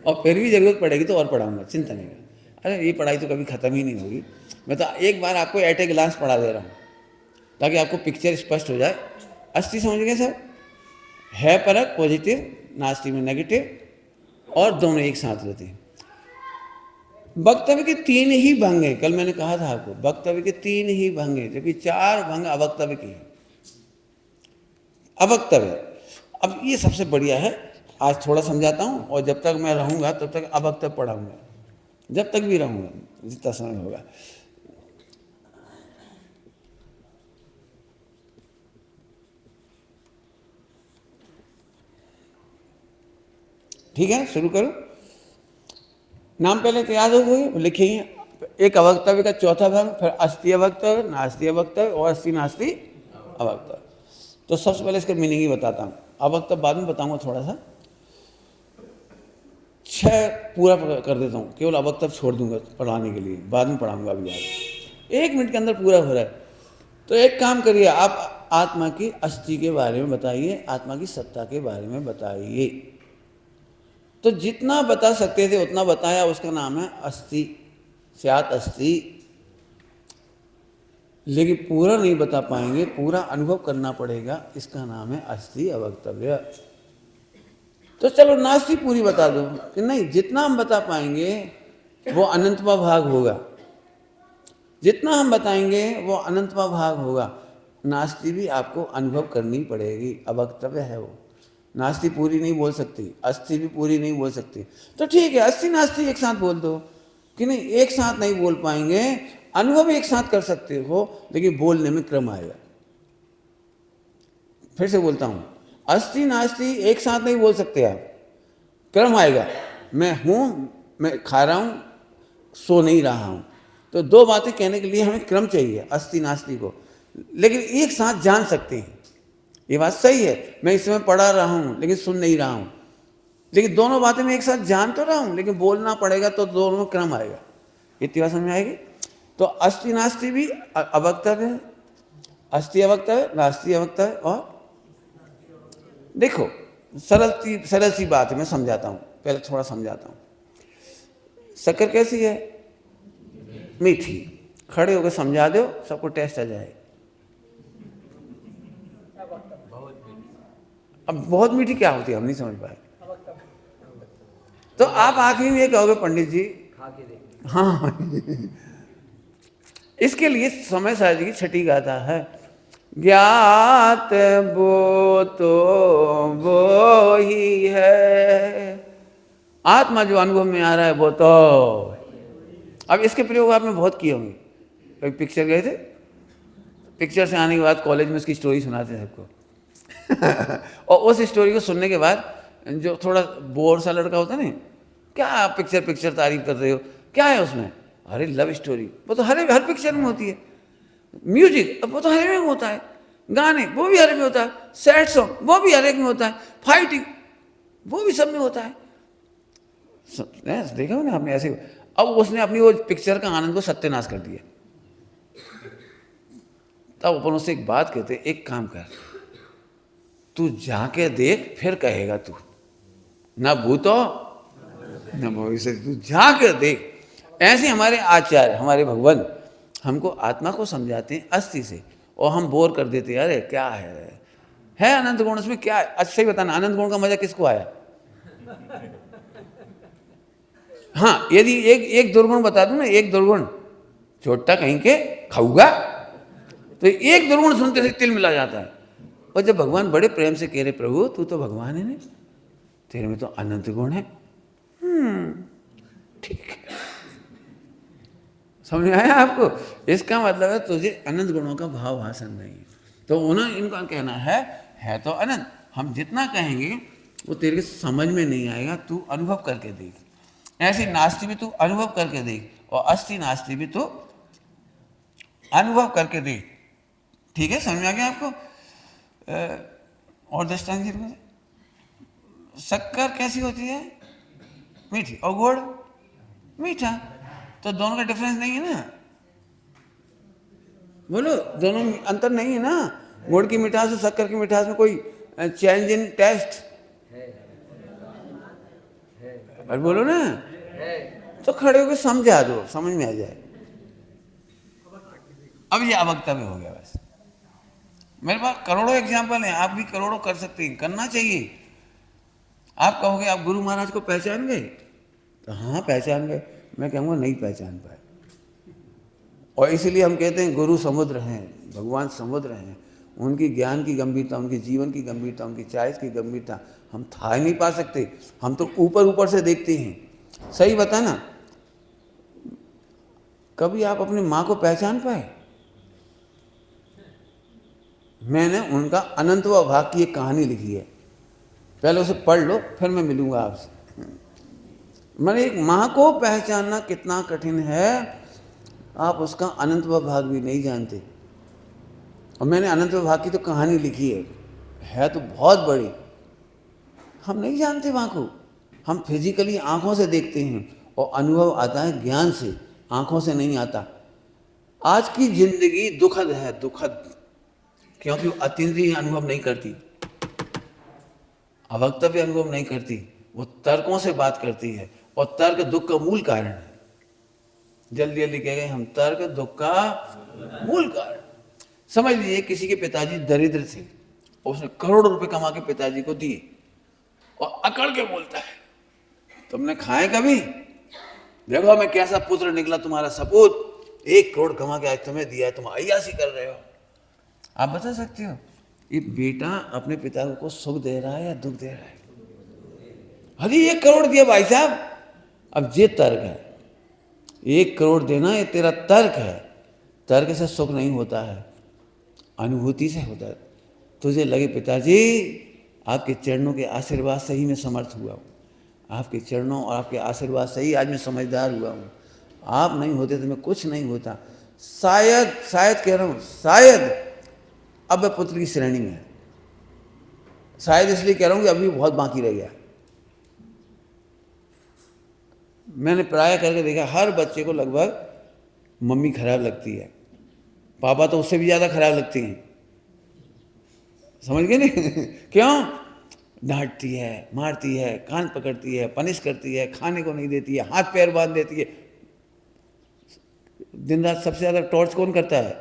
और फिर भी ज़रूरत पड़ेगी तो और पढ़ाऊँगा, चिंता नहीं कर। अरे ये पढ़ाई तो कभी ख़त्म ही नहीं होगी। मैं तो एक बार आपको एट ए ग्लांस पढ़ा दे रहा हूँ ताकि आपको पिक्चर स्पष्ट हो जाए। अस्थि समझ गए सब? है परक पॉजिटिव, नास्ति में नेगेटिव, और दोनों एक साथ रहते हैं। वक्तव्य के 3 ही भंग हैं। कल मैंने कहा था आपको, वक्तव्य के 3 ही भंग हैं, जबकि 4 भंग अवक्तव्य की हैं। अवक्तव्य, अब ये सबसे बढ़िया है। आज थोड़ा समझाता हूँ और जब तक मैं रहूँगा तब तक अवक्तव्य पढ़ाऊँगा, जब तक भी रहूँगा, जितना समय होगा। ठीक है, शुरू करो। नाम पहले तो याद हो गए, लिखेंगे। एक अवक्तव्य का चौथा भंग, फिर अस्थि अवक्तव्य, नास्ति अवक्तव्य और अस्थि नास्ति अवक्तव्य। तो सबसे पहले इसका मीनिंग ही बताता हूँ, अवक्तव्य बाद में बताऊँगा थोड़ा सा। 6 पूरा कर देता हूँ, केवल अवक्तव्य छोड़ दूंगा पढ़ाने के लिए, बाद में पढ़ाऊँगा। अभी आज 1 मिनट के अंदर पूरा हो रहा है। तो एक काम करिए, आप आत्मा की अस्थि के बारे में बताइए, आत्मा की सत्ता के बारे में बताइए। तो जितना बता सकते थे उतना बताया, उसका नाम है अस्थि, स्यात् अस्थि। लेकिन पूरा नहीं बता पाएंगे, पूरा अनुभव करना पड़ेगा, इसका नाम है अस्थि अवक्तव्य। तो चलो नास्ति पूरी बता दो कि नहीं, जितना हम बता पाएंगे वो अनंतवा भाग होगा, जितना हम बताएंगे वो अनंतवा भाग होगा। नास्ति भी आपको अनुभव करनी पड़ेगी, अवक्तव्य है वो। नास्ति पूरी नहीं बोल सकती, अस्थि भी पूरी नहीं बोल सकती। तो ठीक है, अस्थि नास्ति एक साथ बोल दो कि नहीं, एक साथ नहीं बोल पाएंगे, अनुभव एक साथ कर सकते हो, लेकिन बोलने में क्रम आएगा। फिर से बोलता हूं, अस्थि नास्ति एक साथ नहीं बोल सकते आप, क्रम आएगा। मैं हूं, मैं खा रहा हूं, सो नहीं रहा हूं। तो दो बातें कहने के लिए हमें क्रम चाहिए अस्थि नास्ति को, लेकिन एक साथ जान सकते हैं। ये बात सही है, मैं इस समय पढ़ा रहा हूं लेकिन सुन नहीं रहा हूं, लेकिन दोनों बातें मैं एक साथ जान तो रहा हूं, लेकिन बोलना पड़ेगा, तो दोनों में क्रम आएगा। इतनी बात समझ में आएगी। तो अस्थि नास्ति भी अवक्तव्य है, अस्थि अवक्तव्य, नास्ति अवक्तव्य। और देखो सरल सी बात है, मैं समझाता हूं, पहले थोड़ा समझाता हूं। शक्कर कैसी है? मीठी। खड़े होकर समझा दो, सबको टेस्ट आ जाए। अब बहुत मीठी क्या होती है हम नहीं समझ पाए। तो आप आखिर में ये कहोगे पंडित जी, हाँ इसके लिए समय साहब जी की छठी गाथा है, ज्ञात वो तो वो ही है, आत्मा जो अनुभव में आ रहा है वो तो। अब इसके प्रयोग आपने बहुत किए होंगे। कभी पिक्चर गए थे, पिक्चर से आने के बाद कॉलेज में उसकी स्टोरी सुनाते हैं सबको और उस स्टोरी को सुनने के बाद जो थोड़ा बोर सा लड़का होता है ना, क्या आप पिक्चर तारीफ कर रहे हो, क्या है उसमें? अरे लव स्टोरी, वो तो हर पिक्चर में होती है। म्यूजिक, अब वो तो हर एक में होता है। गाने, वो भी हर एक में होता है। सैड सॉन्ग, वो भी हर एक में होता है। फाइटिंग, वो भी सब में होता है। देखा ना आपने ऐसे। अब उसने अपनी वो पिक्चर का आनंद को सत्यानाश कर दिया। तब अपन उससे एक बात कहते, एक काम कर, तू जाके देख, फिर कहेगा तू, ना भूतो न भविष्य, तू जाके देख। ऐसे हमारे आचार्य, हमारे भगवान हमको आत्मा को समझाते हैं अस्थि से, और हम बोर कर देते हैं। अरे क्या है अनंत गुण, उसमें क्या है? अच्छा ही बताना, अनंत गुण का मजा किसको आया? हाँ, यदि एक दुर्गुण बता दूं ना, एक दुर्गुण, छोटा कहीं के खाऊगा, तो एक दुर्गुण सुनते से तिल मिला जाता है। और जब भगवान बड़े प्रेम से कह रहे, प्रभु तू तो भगवान है ना, तेरे में तो अनंत गुण है। ठीक है, समझ में आया आपको? इसका मतलब है तुझे अनंत गुणों का भाव भाषण नहीं। तो उन्हें इनका कहना है तो अनंत। हम जितना कहेंगे वो तेरे समझ में नहीं आएगा, तू अनुभव करके देख। ऐसे नास्ति भी तू अनुभव करके देख, और अस्थि नास्ति भी तू अनुभव करके देख। ठीक है, समझ में आ गया आपको? और दृष्टांत, शक्कर कैसी होती है? मीठी, और गुड़ मीठा। तो दोनों का डिफरेंस नहीं है ना, बोलो, दोनों में अंतर नहीं है ना। गुड़ की मिठास और शक्कर की मिठास में कोई चेंज इन टेस्ट है? बोलो ना, तो खड़े होकर समझा दो, समझ में आ जाए। अब ये अवक्तव्य हो गया। बस मेरे पास करोड़ों एग्जाम्पल हैं, आप भी करोड़ों कर सकते हैं, करना चाहिए। आप कहोगे आप गुरु महाराज को पहचान गए, तो हाँ पहचान गए। मैं कहूँगा नहीं पहचान पाए। और इसीलिए हम कहते हैं गुरु समुद्र हैं, भगवान समुद्र हैं। उनकी ज्ञान की गंभीरता, उनकी जीवन की गंभीरता, उनकी चॉइस की गंभीरता हम था ही नहीं पा सकते। हम तो ऊपर ऊपर से देखते हैं। सही बता ना, कभी आप अपनी माँ को पहचान पाए? मैंने उनका अनंतवा भाग की एक कहानी लिखी है, पहले उसे पढ़ लो, फिर मैं मिलूंगा आपसे। मैंने एक माँ को पहचानना कितना कठिन है, आप उसका अनंतवा भाग भी नहीं जानते। और मैंने अनंतवा भाग की तो कहानी लिखी है तो बहुत बड़ी। हम नहीं जानते माँ को, हम फिजिकली आंखों से देखते हैं, और अनुभव आता है ज्ञान से, आंखों से नहीं आता। आज की जिंदगी दुखद है, दुखद, क्योंकि वो अतीन्द्रिय अनुभव नहीं करती, अवक्तव्य अनुभव नहीं करती, वो तर्कों से बात करती है, और तर्क दुख का मूल कारण है। जल्दी जल्दी कह गए हम, तर्क दुख का मूल कारण। समझ लीजिए किसी के पिताजी दरिद्र थे, उसने करोड़ों रुपए कमा के पिताजी को दिए, और अकड़ के बोलता है तुमने खाए कभी, देखो मैं कैसा पुत्र निकला तुम्हारा सपूत, 1 करोड़ कमा के आज तुम्हें दिया है, तुम अय्यासी कर रहे हो। आप बता सकते हो ये बेटा अपने पिता को सुख दे रहा है या दुख दे रहा है? अरे 1 करोड़ दिया भाई साहब, अब ये तर्क है, 1 करोड़ देना ये तेरा तर्क है। तर्क से सुख नहीं होता है, अनुभूति से होता है। तुझे लगे पिताजी आपके चरणों के आशीर्वाद से ही मैं समर्थ हुआ हूँ, आपके चरणों और आपके आशीर्वाद से ही आज मैं समझदार हुआ हूँ, आप नहीं होते तो मैं कुछ नहीं होता। शायद शायद कह रहा हूँ, शायद अब मैं पुत्र की श्रेणी में है, शायद इसलिए कह रहा हूँ कि अभी बहुत बाकी रह गया। मैंने प्राय करके देखा, हर बच्चे को लगभग मम्मी खराब लगती है, पापा तो उससे भी ज़्यादा खराब लगती हैं। समझ गए नहीं? क्यों? डांटती है, मारती है, कान पकड़ती है, पनिश करती है, खाने को नहीं देती है, हाथ पैर बांध देती है। दिन रात सबसे ज़्यादा टॉर्च कौन करता है?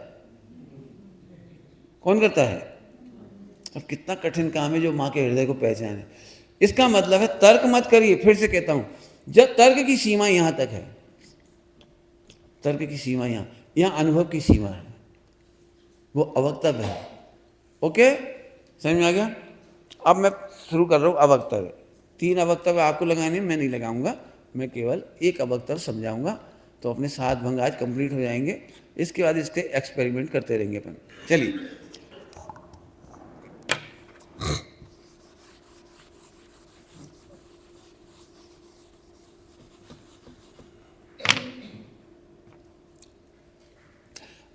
कौन करता है? अब कितना कठिन काम है जो माँ के हृदय को पहचाने। इसका मतलब है तर्क मत करिए। फिर से कहता हूँ, जब तर्क की सीमा यहाँ तक है, तर्क की सीमा यहाँ अनुभव की सीमा है, वो अवक्तव्य है। ओके, समझ में आ गया? अब मैं शुरू कर रहा हूँ अवक्तव्य। 3 अवक्तव्य आपको लगाने, मैं नहीं लगाऊंगा, मैं केवल एक अवक्तव्य समझाऊंगा, तो अपने 7 भंग आज कंप्लीट हो जाएंगे। इसके बाद इसके एक्सपेरिमेंट करते रहेंगे अपन। चलिए,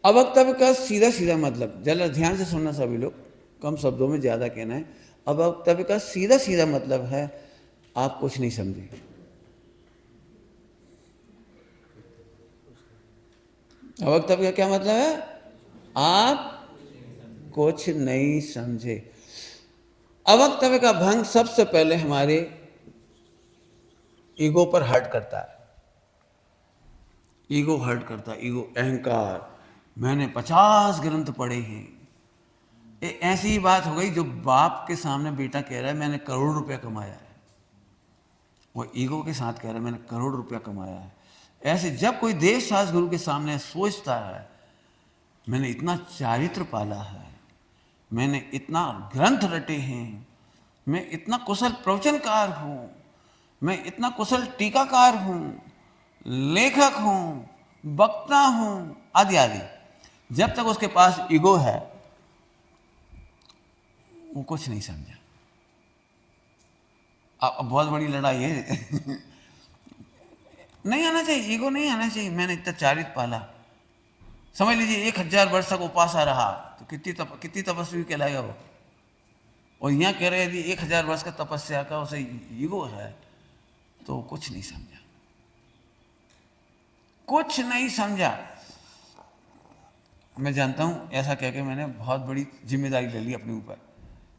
अवक्तव्य का सीधा सीधा मतलब, जरा ध्यान से सुनना सभी लोग, कम शब्दों में ज़्यादा कहना है। अवक्तव्य का सीधा सीधा मतलब है आप कुछ नहीं समझे। अवक्तव्य का क्या मतलब है? आप कुछ नहीं समझे। अवक्तव्य का भंग सबसे पहले हमारे ईगो पर हर्ट करता है। ईगो हर्ट करता है, ईगो, अहंकार। मैंने 50 ग्रंथ पढ़े हैं। ऐसी ही बात हो गई जो बाप के सामने बेटा कह रहा है मैंने करोड़ रुपया कमाया है, वो ईगो के साथ कह रहा है मैंने करोड़ रुपया कमाया है। ऐसे जब कोई देव शास्त्र गुरु के सामने सोचता है मैंने इतना चारित्र पाला है, मैंने इतना ग्रंथ रटे हैं, मैं इतना कुशल प्रवचनकार हूँ, मैं इतना कुशल टीकाकार हूँ, लेखक हूँ, वक्ता हूँ, आदि आदि, जब तक उसके पास ईगो है वो कुछ नहीं समझा। अब बहुत बड़ी लड़ाई है। नहीं आना चाहिए, ईगो नहीं आना चाहिए। मैंने इतना चारित्र पाला, समझ लीजिए 1000 वर्ष तक उपासा रहा तो कितनी तपस्वी कहलाएगा वो। और यहाँ कह रहे हैं यदि 1000 वर्ष का तपस्या का उसे ईगो है तो कुछ नहीं समझा, कुछ नहीं समझा। मैं जानता हूँ ऐसा कह के मैंने बहुत बड़ी जिम्मेदारी ले ली अपने ऊपर,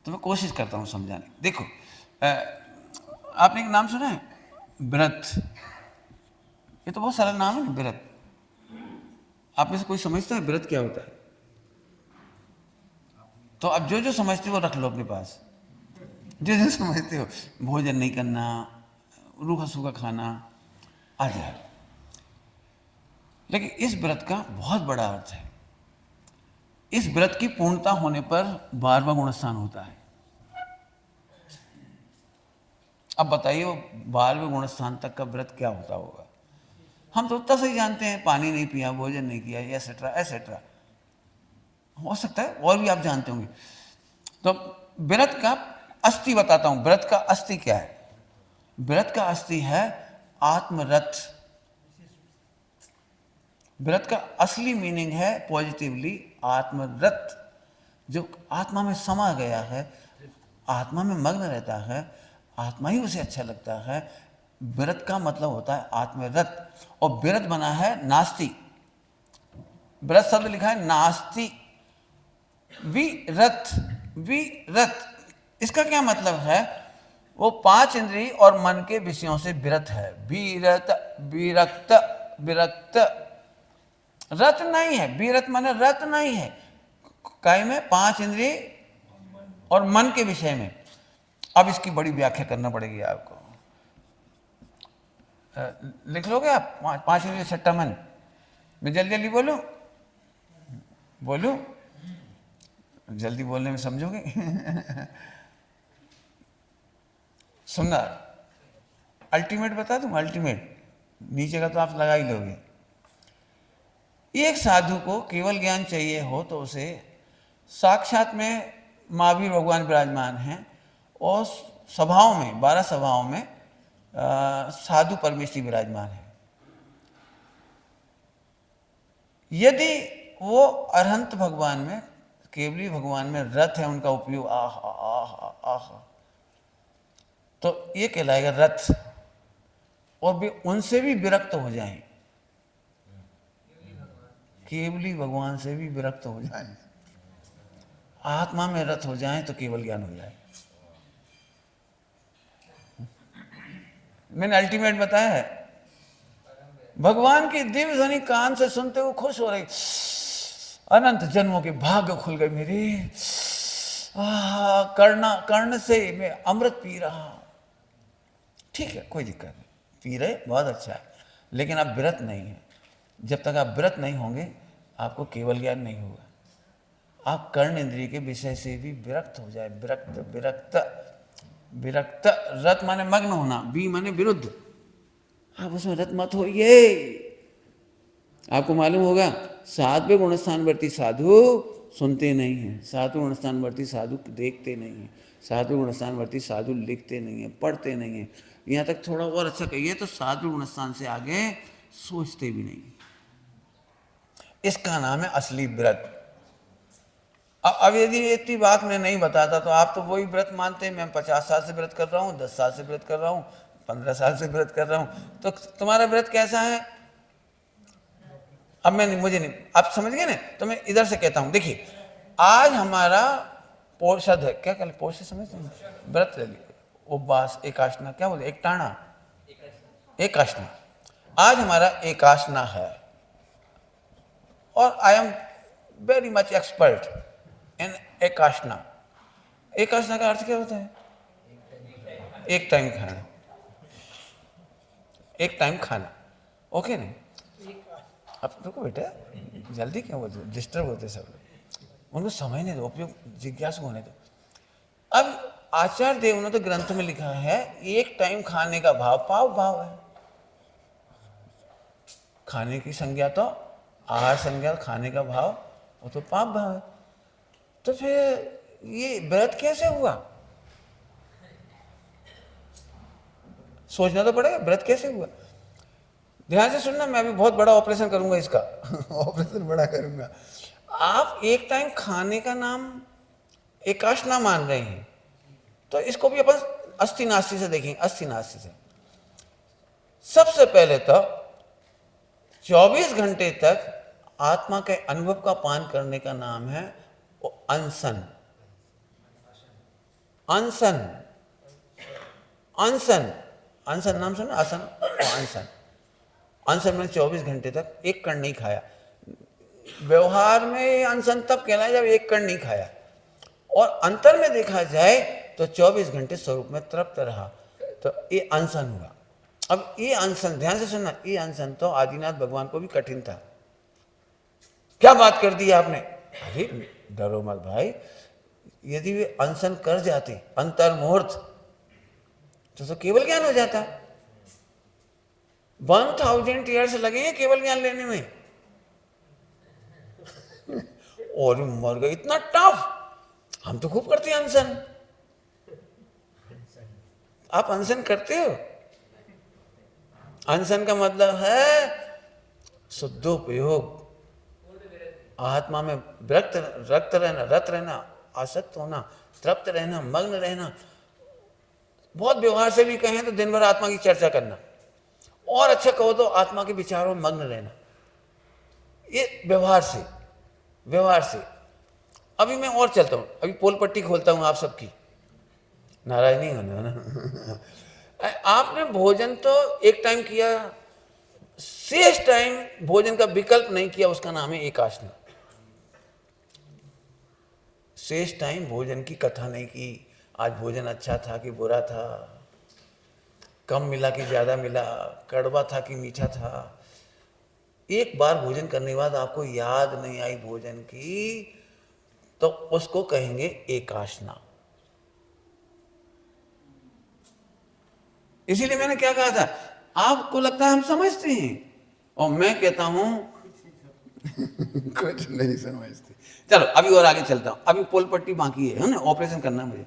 तो मैं कोशिश करता हूँ समझाने। देखो, आपने एक नाम सुना है व्रत? ये तो बहुत सरल नाम है ना, व्रत। आप में से कोई समझता है व्रत क्या होता है? तो अब जो जो समझते हो रख लो अपने पास, जो जो समझते हो। भोजन नहीं करना, रूखा सूखा खाना, आ जाए। लेकिन इस व्रत का बहुत बड़ा अर्थ है। इस व्रत की पूर्णता होने पर 12वां गुणस्थान होता है। अब बताइए वो 12वें गुणस्थान तक का व्रत क्या होता होगा? हम तो उतना सही जानते हैं, पानी नहीं पिया, भोजन नहीं किया, एसेट्रा एसेट्रा। हो सकता है और भी आप जानते होंगे। तो व्रत का अस्थि बताता हूं। व्रत का अस्थि क्या है? व्रत का अस्थि है आत्मरथ। व्रत का असली मीनिंग है पॉजिटिवली आत्मरथ, जो आत्मा में समा गया है, आत्मा में मग्न रहता है, आत्मा ही उसे अच्छा लगता है। व्रत का मतलब होता है आत्मरथ। और व्रत बना है नास्ति, व्रत शब्द लिखा है नास्ति विरत, विरत। इसका क्या मतलब है? वो 5 इंद्रिय और मन के विषयों से विरत है। विरत, विरक्त, विरक्त, रत नहीं है। विरत माने रत नहीं है। काय में? 5 इंद्रिय और मन के विषय में। अब इसकी बड़ी व्याख्या करना पड़ेगी आपको। लिख लोगे आप? 5 इंद्रिय छठा मन। मैं जल्दी जल्दी बोलूं? बोलूं? जल्दी बोलने में समझोगे? सुनना, अल्टीमेट बता दूं? अल्टीमेट नीचे का तो आप लगा ही लोगे। एक साधु को केवल ज्ञान चाहिए हो तो उसे साक्षात में महावीर भगवान विराजमान हैं और सभाओं में, 12 सभाओं में साधु परमेश्वरी विराजमान है। यदि वो अरहंत भगवान में, केवली भगवान में रथ है, उनका उपयोग आह आह आह, तो ये कहलाएगा रथ। और वे उनसे भी विरक्त हो जाएं, केवली भगवान से भी विरक्त हो जाएं, आत्मा में रथ हो जाएं तो केवल ज्ञान हो जाए। मैंने अल्टीमेट बताया है। भगवान की दिव्य ध्वनि कान से सुनते हुए खुश हो रही, अनंत जन्मों के भाग्य खुल गए मेरे, कर्ण से मैं अमृत पी रहा। ठीक है, कोई दिक्कत नहीं, पी रहे, बहुत अच्छा है, लेकिन आप विरत नहीं है। जब तक आप विरत नहीं होंगे आपको केवल ज्ञान नहीं होगा। आप कर्ण इंद्रिय के विषय से भी विरक्त हो जाए। विरक्त, विरक्त, विरक्त, रत माने मग्न होना, बी माने विरुद्ध। आप उसमें रत मत होइए। आपको मालूम होगा, 7वें गुणस्थानवर्ती साधु सुनते नहीं हैं, 7वें गुणस्थानवर्ती साधु देखते नहीं हैं, 7वें गुणस्थानवर्ती साधु लिखते नहीं हैं, पढ़ते नहीं हैं। यहाँ तक थोड़ा और अच्छा कहिए तो 7वें गुणस्थान से आगे सोचते भी नहीं। इसका नाम है असली व्रत। अब यदि इतनी बात मैं नहीं बताता तो आप तो वही व्रत मानते हैं, मैं 50 साल से व्रत कर रहा हूँ, 10 साल से व्रत कर रहा हूँ, 15 साल से व्रत कर रहा हूँ, तो तुम्हारा व्रत कैसा है? अब मुझे नहीं, आप समझ गए ना? तो मैं इधर से कहता हूँ, देखिए आज हमारा पोषद है, क्या कहते पोषद समझते हैं? व्रत ले लिया, उपवास, एकाशना, क्या बोलते, एकटाणा, एकाशना। आज हमारा एकाशना है और I am very much expert in एकाशना। एकाशना का अर्थ क्या होता है? एक टाइम खाना, एक टाइम खाना, ओके नहीं? अब रुको बेटा, जल्दी क्यों बोलते, डिस्टर्ब होते सब लोग, उनको समय नहीं दो, उपयोग जिज्ञासु होने दो। अब आचार्य देव ने तो ग्रंथ में लिखा है एक टाइम खाने का भाव पाव भाव है। खाने की संज्ञा तो आहार संज्ञा, खाने का भाव वो तो पाप भाव है। तो फिर ये व्रत कैसे हुआ? सोचना तो पड़ेगा, व्रत कैसे हुआ? ध्यान से सुनना, मैं अभी बहुत बड़ा ऑपरेशन करूंगा इसका ऑपरेशन बड़ा करूंगा। आप एक टाइम खाने का नाम एकाशना मान रहे हैं, तो इसको भी अपन अस्थि नास्ति से देखेंगे। अस्थि नास्ति से सबसे पहले तो 24 घंटे तक आत्मा के अनुभव का पान करने का नाम है अनशन। अनशन, अनशन, अनशन नाम सुना? आसन, अनशन। अनशन में 24 घंटे तक एक कण नहीं खाया। व्यवहार में अनशन तब कहलाया जब एक कण नहीं खाया, और अंतर में देखा जाए तो 24 घंटे स्वरूप में तृप्त रहा, तो ये अनशन हुआ। अब ये अनशन, ध्यान से सुनना, ये अनशन तो आदिनाथ भगवान को भी कठिन था। क्या बात कर दी आपने? अरे डरो मत भाई, यदि वे अनशन कर जाते अंतर्मुहूर्त तो केवल ज्ञान हो जाता। 1000 ईयर्स लगेंगे केवल ज्ञान लेने में और मर गए। इतना टफ। हम तो खूब करते हैं अनशन। आप अनशन करते हो? अनशन का मतलब है शुद्धोपयोग, आत्मा में रक्त रहना, रत रहना, आसक्त होना, तृप्त रहना, मग्न रहना। बहुत व्यवहार से भी कहें तो दिन भर आत्मा की चर्चा करना, और अच्छा कहो तो आत्मा के विचारों में मग्न रहना। ये व्यवहार से, व्यवहार से। अभी मैं और चलता हूं, अभी पोल पट्टी खोलता हूं आप सबकी। नाराज नहीं होना ना। आपने भोजन तो एक टाइम किया, शेष टाइम भोजन का विकल्प नहीं किया, उसका नाम है एकासना। शेष टाइम भोजन की कथा नहीं की, आज भोजन अच्छा था कि बुरा था, कम मिला कि ज्यादा मिला, कड़वा था कि मीठा था। एक बार भोजन करने के बाद आपको याद नहीं आई भोजन की, तो उसको कहेंगे एकासना। इसीलिए मैंने क्या कहा था, आपको लगता है हम समझते हैं, और मैं कहता हूं कुछ नहीं समझते। चलो अभी और आगे चलता हूं, अभी पोल पट्टी बाकी है ना, ऑपरेशन करना है मुझे।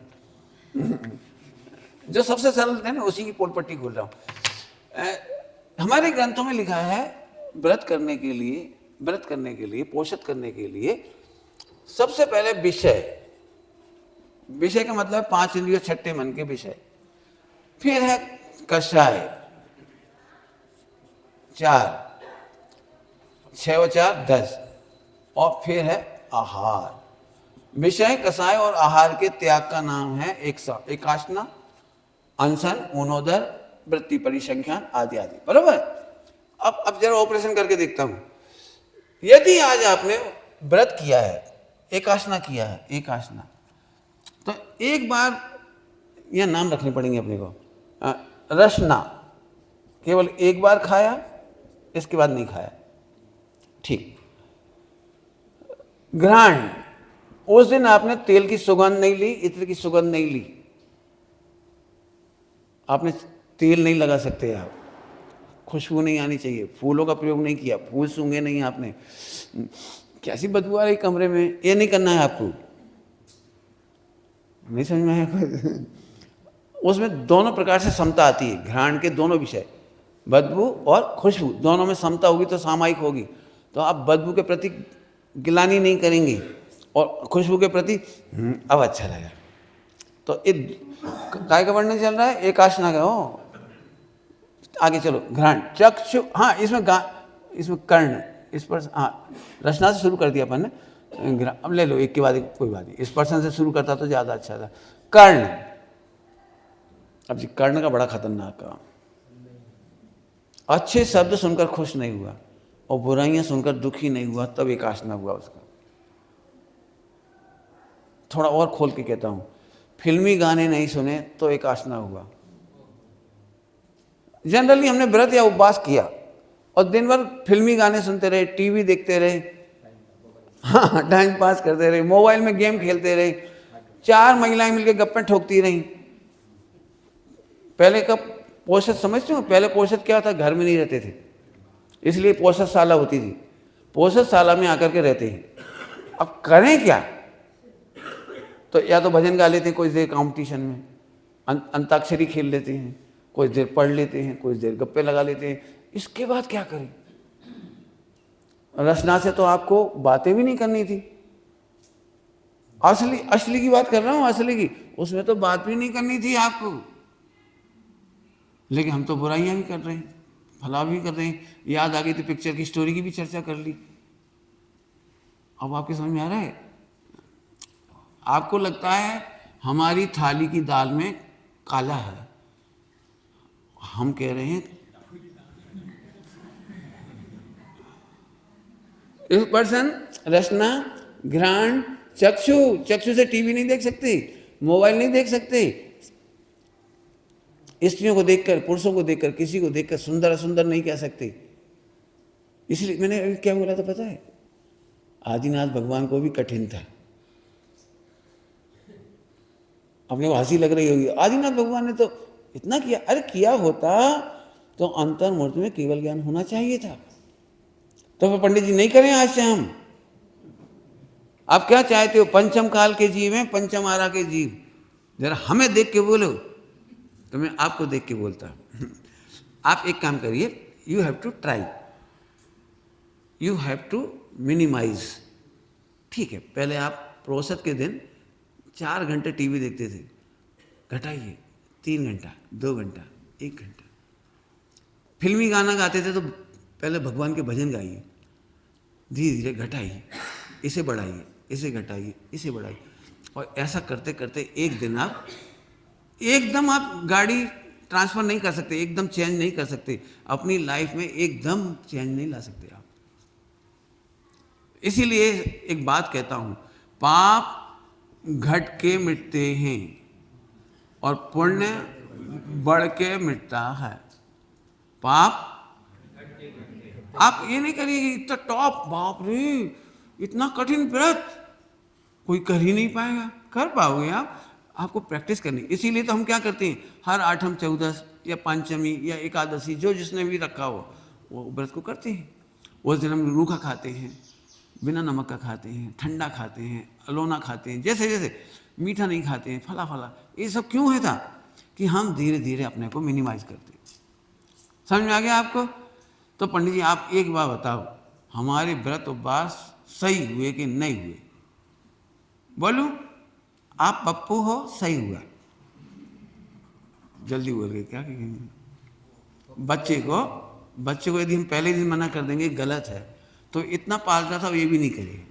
जो सबसे सरल है ना उसी की पोल पट्टी खोल रहा हूं। हमारे ग्रंथों में लिखा है, व्रत करने के लिए, पोषित करने के लिए सबसे पहले विषय का मतलब 5 इंद्रियों 6 मन के विषय, फिर है कषाय 4, 6 और 4 10, और फिर है आहार। विषय, कषाय और आहार के त्याग का नाम है एकासना, अनशन, ऊनोदर, वृत्ति परिसंख्यान आदि आदि। बराबर। अब जरा ऑपरेशन करके देखता हूं। यदि आज आपने व्रत किया है, एकासना किया है, एकासना, तो एक बार यह नाम रखने पड़ेंगे अपने को। रसना केवल एक बार खाया, इसके बाद नहीं खाया, ठीक। घ्राण, उस दिन आपने तेल की सुगंध नहीं ली, इत्र की सुगंध नहीं ली, आपने तेल नहीं लगा सकते आप, खुशबू नहीं आनी चाहिए, फूलों का प्रयोग नहीं किया, फूल सूंघे नहीं आपने, कैसी बदबू आ रही कमरे में, ये नहीं करना है आपको। नहीं समझ में आया? उसमें दोनों प्रकार से समता आती है, घ्राण के दोनों विषय, बदबू और खुशबू, दोनों में समता होगी तो सामायिक होगी। तो आप बदबू के प्रति गिलानी नहीं करेंगे और खुशबू के प्रति अब अच्छा लगा। तो काय का वर्णन चल रहा है, एकासना का हो। आगे चलो, घ्राण, चक्षु, हाँ इसमें कर्ण, इस पर, हाँ रचना से शुरू कर दिया अपन ने, अब ले लो एक के बाद एक, कोई बात नहीं, इस पर्सन से शुरू करता तो ज्यादा अच्छा था। कर्ण, अब जी कर्ण का बड़ा खतरनाक काम, अच्छे शब्द सुनकर खुश नहीं हुआ और बुराइयां सुनकर दुखी नहीं हुआ, तब एकासना हुआ उसका। थोड़ा और खोल के कहता हूं, फिल्मी गाने नहीं सुने तो एकासना हुआ। जनरली हमने व्रत या उपवास किया और दिन भर फिल्मी गाने सुनते रहे, टीवी देखते रहे, हाँ टाइम पास करते रहे, मोबाइल में गेम खेलते रहे, 4 महिलाएं मिलकर गप्पे ठोकती रहीं। पहले का पोषद समझते हो, पहले पोषद क्या था, घर में नहीं रहते थे, इसलिए पोषदशाला होती थी, पोषदशाला में आकर के रहते हैं। अब करें क्या, तो या तो भजन गा लेते हैं कुछ देर कंपटीशन में, अंताक्षरी खेल लेते हैं, कुछ देर पढ़ लेते हैं, कुछ देर गप्पे लगा लेते हैं, इसके बाद क्या करें। रचना से तो आपको बातें भी नहीं करनी थी, असली की बात कर रहा हूं, असली की, उसमें तो बात भी नहीं करनी थी आपको, लेकिन हम तो बुराइयां भी कर रहे हैं, भला भी कर रहे हैं। याद आ गई तो पिक्चर की स्टोरी की भी चर्चा कर ली। अब आपके समझ में आ रहा है? आपको लगता है हमारी थाली की दाल में काला है, हम कह रहे हैं इस पर्सन रचना, घ्राण, चक्षु से टीवी नहीं देख सकते, मोबाइल नहीं देख सकते, स्त्रियों को देखकर, पुरुषों को देखकर, किसी को देखकर सुंदर असुंदर नहीं कह सकते। इसलिए मैंने क्या बोला था पता है, आदिनाथ भगवान को भी कठिन था। अपने को हंसी लग रही होगी, आदिनाथ भगवान ने तो इतना किया, अरे किया होता तो अंतर्मूर्ति में केवल ज्ञान होना चाहिए था। तो फिर पंडित जी नहीं करें आज से हम? आप क्या चाहते हो, पंचम काल के जीव हैं, पंचम आरा के जीव, जरा हमें देख के बोलो, तो मैं आपको देख के बोलता हूं। आप एक काम करिए, you have to try, you have to minimize. ठीक है, पहले आप प्रोसत के दिन 4 घंटे टीवी देखते थे, घटाइए 3 घंटा, 2 घंटा, 1 घंटा। फिल्मी गाना गाते थे तो पहले भगवान के भजन गाइए, धीरे धीरे घटाइए, इसे बढ़ाइए, इसे घटाइए, इसे बढ़ाइए, और ऐसा करते करते एक दिन आप एकदम आप गाड़ी ट्रांसफर नहीं कर सकते, एकदम चेंज नहीं कर सकते, अपनी लाइफ में एकदम चेंज नहीं ला सकते आप। इसीलिए एक बात कहता हूं, पाप घट के मिटते हैं और पुण्य बढ़ के मिटता है। पाप, आप ये नहीं करिए कि इतना टॉप, बाप रे इतना कठिन व्रत कोई कर ही नहीं पाएगा। कर पाओगे आप, आपको प्रैक्टिस करनी। इसीलिए तो हम क्या करते हैं, हर आठम चौदस या पंचमी या एकादशी जो जिसने भी रखा हो वो व्रत को करते हैं। उस दिन हम रूखा खाते हैं, बिना नमक का खाते हैं, ठंडा खाते हैं, अलोना खाते हैं, जैसे जैसे मीठा नहीं खाते हैं, फला फला। ये सब क्यों है था कि हम धीरे धीरे अपने को मिनिमाइज करते हैं। समझ में आ गया आपको? तो पंडित जी आप एक बार बताओ, हमारे व्रत उपवास सही हुए कि नहीं हुए? बोलूं? आप पप्पू हो, सही हुआ? जल्दी बोल गए क्या? बच्चे को यदि हम पहले दिन मना कर देंगे गलत है, तो इतना पालता था ये भी नहीं करेगा।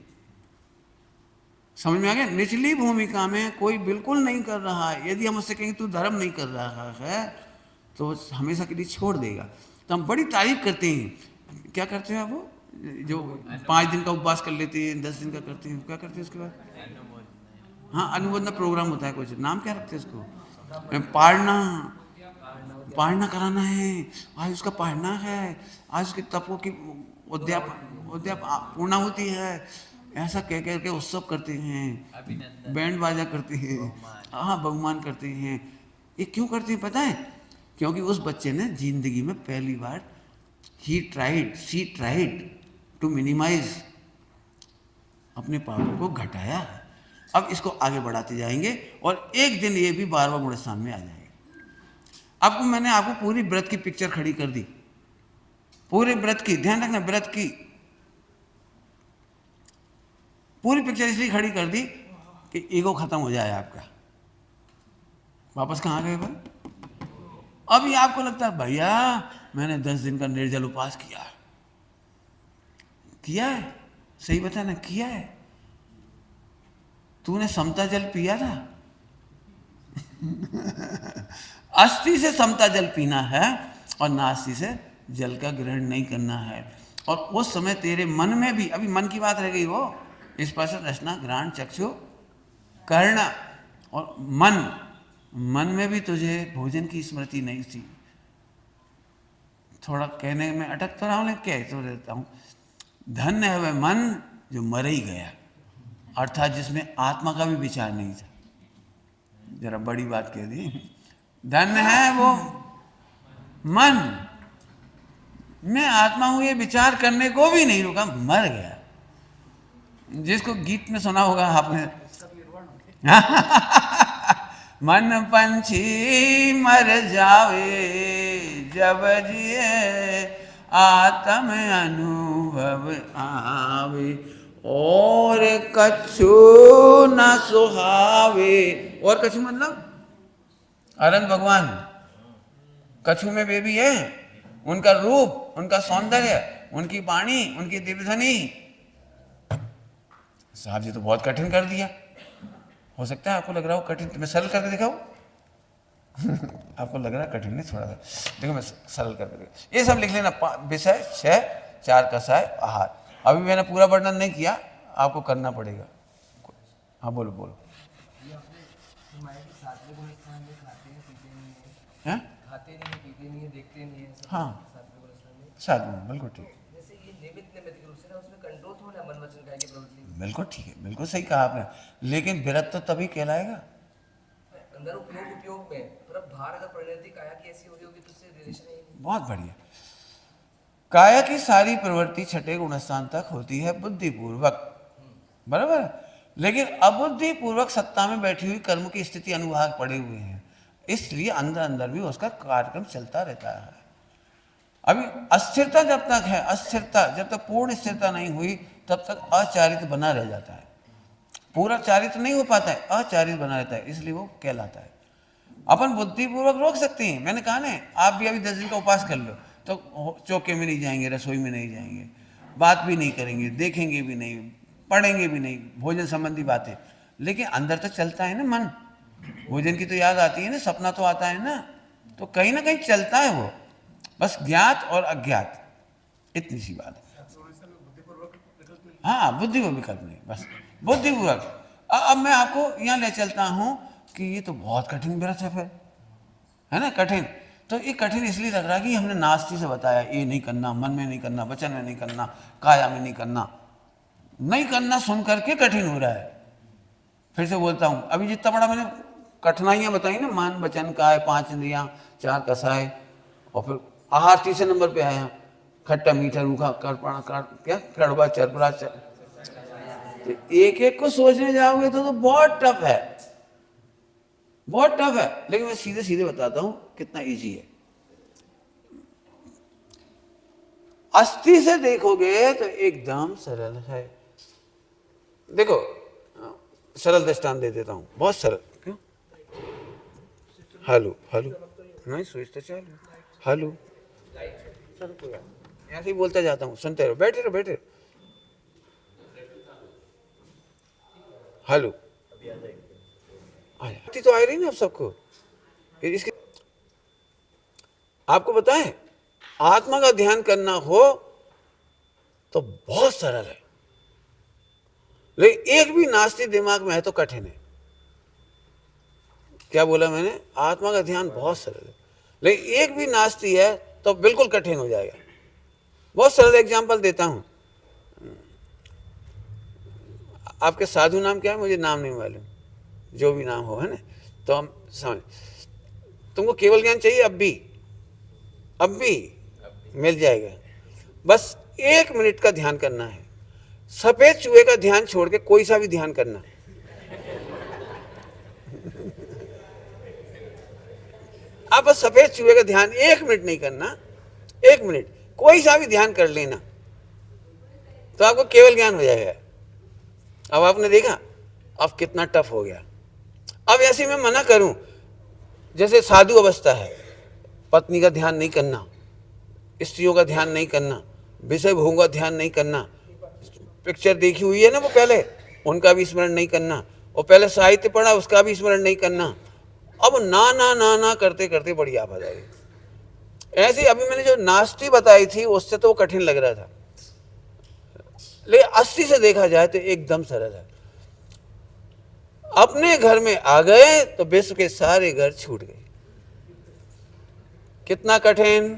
समझ में आ गया? निचली भूमिका में कोई बिल्कुल नहीं कर रहा है, यदि हम उससे कहेंगे तू धर्म नहीं कर रहा है तो हमेशा के लिए छोड़ देगा। तो हम बड़ी तारीफ करते हैं। क्या करते हैं आप? वो जो 5 दिन का उपवास कर लेते हैं, 10 दिन का करते हैं, क्या करते हैं उसके बाद? हाँ, अनुबंध प्रोग्राम होता है, कुछ नाम क्या रखते हैं उसको, पारना, पारना कराना है, आज उसका पारना है, आज उसके तपों की उद्याप पूर्णा होती है, ऐसा कह कह के उत्सव करते हैं, बैंड बाजा करते हैं, हाँ बहुमान करते हैं। ये क्यों करते हैं पता है? क्योंकि उस बच्चे ने जिंदगी में पहली बार शी ट्राइड टू मिनिमाइज, अपने पापों को घटाया। अब इसको आगे बढ़ाते जाएंगे और एक दिन ये भी बार बार मुझे सामने आ जाएगा। आपको मैंने आपको पूरी व्रत की पिक्चर खड़ी कर दी, पूरे व्रत की, ध्यान रखना, व्रत की पूरी पिक्चर इसलिए खड़ी कर दी कि ईगो खत्म हो जाए आपका। वापस कहाँ गए भाई? अभी आपको लगता है भैया मैंने 10 दिन का निर्जल उपवास किया है, सही बता ना, किया है? तूने समता जल पिया था? अस्थि से समता जल पीना है और नास्ति से जल का ग्रहण नहीं करना है। और उस समय तेरे मन में भी, अभी मन की बात रह गई, वो स्पर्श रचना घ्राण चक्षु कर्ण, और मन में भी तुझे भोजन की स्मृति नहीं थी। थोड़ा कहने में अटक तो रहा हूं, लेकिन कह तो रहता हूं, धन्य है वह मन जो मर ही गया, अर्थात जिसमें आत्मा का भी विचार नहीं था। जरा बड़ी बात कह दी, धन्य है वो मन, मैं आत्मा हूं ये विचार करने को भी नहीं रुका, मर गया। जिसको गीत में सुना होगा आपने, मन पंछी मर जावे जब जिए आत्म अनुभव आवे, और कछु न सुहावे। और कछु मतलब अरंग भगवान, कछु में वे भी है, उनका रूप, उनका सौंदर्य, उनकी वाणी, उनकी दिव्यध्वनि। साहब जी तो बहुत कठिन कर दिया। हो सकता है आपको लग रहा हो कठिन, मैं सरल करके दिखाऊं? आपको लग रहा है कठिन, नहीं थोड़ा सा, देखो मैं सरल करके दिखाऊं। ये सब लिख लेना, विषय 6, 4 कसाय आहार। अभी मैंने पूरा वर्णन नहीं किया, आपको करना पड़ेगा। हाँ बोलो बोलो। हैं? खाते नहीं, पीते नहीं, देखते नहीं है। हाँ, साधु, बिल्कुल ठीक है। जैसे ये निमित्त नैमित्तिक रूप से ना, उसमें कंट्रोल थोड़ा मन वचन काया की प्रवृत्ति। बिल्कुल ठीक है, बिल्कुल सही कहा आपने, लेकिन विरत तो तभी कहलाएगा अंदर उपयोग में, पर बाहर अगर प्रवृत्ति काया की ऐसी हो रही होगी तो उससे रिलेशन है। बहुत बढ़िया। काया की सारी प्रवृत्ति छठे गुणस्थान तक होती है बुद्धिपूर्वक, बराबर, लेकिन अबुद्धिपूर्वक सत्ता में बैठी हुई कर्म की स्थिति अनुभाग पड़े हुए हैं, इसलिए अंदर अंदर भी उसका कार्यक्रम चलता रहता है। अभी अस्थिरता जब तक है, अस्थिरता जब तक पूर्ण स्थिरता नहीं हुई तब तक अचारित बना रह जाता है। पूरा चारित्र नहीं हो पाता है, अचारित बना रहता है, इसलिए वो कहलाता है। अपन बुद्धिपूर्वक रोक सकते हैं, मैंने कहा ना, आप भी अभी 10 दिन का उपवास कर लो तो चौके में नहीं जाएंगे, रसोई में नहीं जाएंगे, बात भी नहीं करेंगे, देखेंगे भी नहीं, पढ़ेंगे भी नहीं, भोजन संबंधी बातें, लेकिन अंदर तो चलता है ना मन, भोजन की तो याद आती है ना, सपना तो आता है ना, तो कहीं ना कहीं चलता है वो, बस ज्ञात और अज्ञात, इतनी सी बात है। हाँ, बुद्धि व विकल्प नहीं, बस बुद्धिपूर्वक। अब मैं आपको यहाँ ले चलता हूँ कि ये तो बहुत कठिन व्रत है फिर, है ना, कठिन। तो ये कठिन इसलिए लग रहा है कि हमने नास्ति से बताया ये नहीं करना, मन में नहीं करना, वचन में नहीं करना, काया में नहीं करना, नहीं करना सुन करके कठिन हो रहा है। फिर से बोलता हूँ, अभी जितना बड़ा मैंने कठिनाइयाँ बताई ना, मान वचन काय, 5 इंद्रियाँ, 4 कसाय, और फिर आहार तीसरे नंबर पे आया, खट्टा मीठा रूखा क्या कड़वा चरपरा तो एक एक को सोचने जाओगे तो बहुत टफ है, बहुत टफ है। लेकिन मैं सीधे सीधे बताता हूं कितना इजी है। अस्थि से देखोगे तो एकदम सरल है। देखो, सरल दृष्टांत दे देता हूं, बहुत सरल। क्यों? हेलो हेलो नहीं सोचते, चलो हेलो, ऐसे ही बोलता जाता हूँ, सुनते रहो, बैठे रहो बैठे रहो। हेलो, तो आ रही ना आप सबको। इसके आपको बताएं, आत्मा का ध्यान करना हो तो बहुत सरल है, लेकिन एक भी नास्तिक दिमाग में है तो कठिन है। क्या बोला मैंने? आत्मा का ध्यान बहुत सरल है, लेकिन एक भी नास्ती है तो बिल्कुल कठिन हो जाएगा। बहुत सरल एग्जांपल देता हूं। आपके साधु नाम क्या है? मुझे नाम नहीं मालूम, जो भी नाम हो, है ना, तो हम समझ। तुमको केवल ज्ञान चाहिए, अब भी मिल जाएगा। बस 1 मिनट का ध्यान करना है। सफेद चूहे का ध्यान छोड़ के कोई सा भी ध्यान करना। आप बस सफेद चूहे का ध्यान 1 मिनट नहीं करना, 1 मिनट कोई सा भी ध्यान कर लेना, तो आपको केवल ज्ञान हो जाएगा। अब आपने देखा अब कितना टफ हो गया। अब ऐसे मैं मना करूं, जैसे साधु अवस्था है, पत्नी का ध्यान नहीं करना, स्त्रियों का ध्यान नहीं करना, विषय भोगों का ध्यान नहीं करना, पिक्चर देखी हुई है ना वो पहले, उनका भी स्मरण नहीं करना, और पहले साहित्य पढ़ा उसका भी स्मरण नहीं करना। अब ना ना ना ना करते करते बड़ी आफत आई। ऐसे अभी मैंने जो नास्ती बताई थी उससे तो वो कठिन लग रहा था, लेकिन 80 से देखा जाए तो एकदम सरल है। अपने घर में आ गए तो विश्व के सारे घर छूट गए। कितना कठिन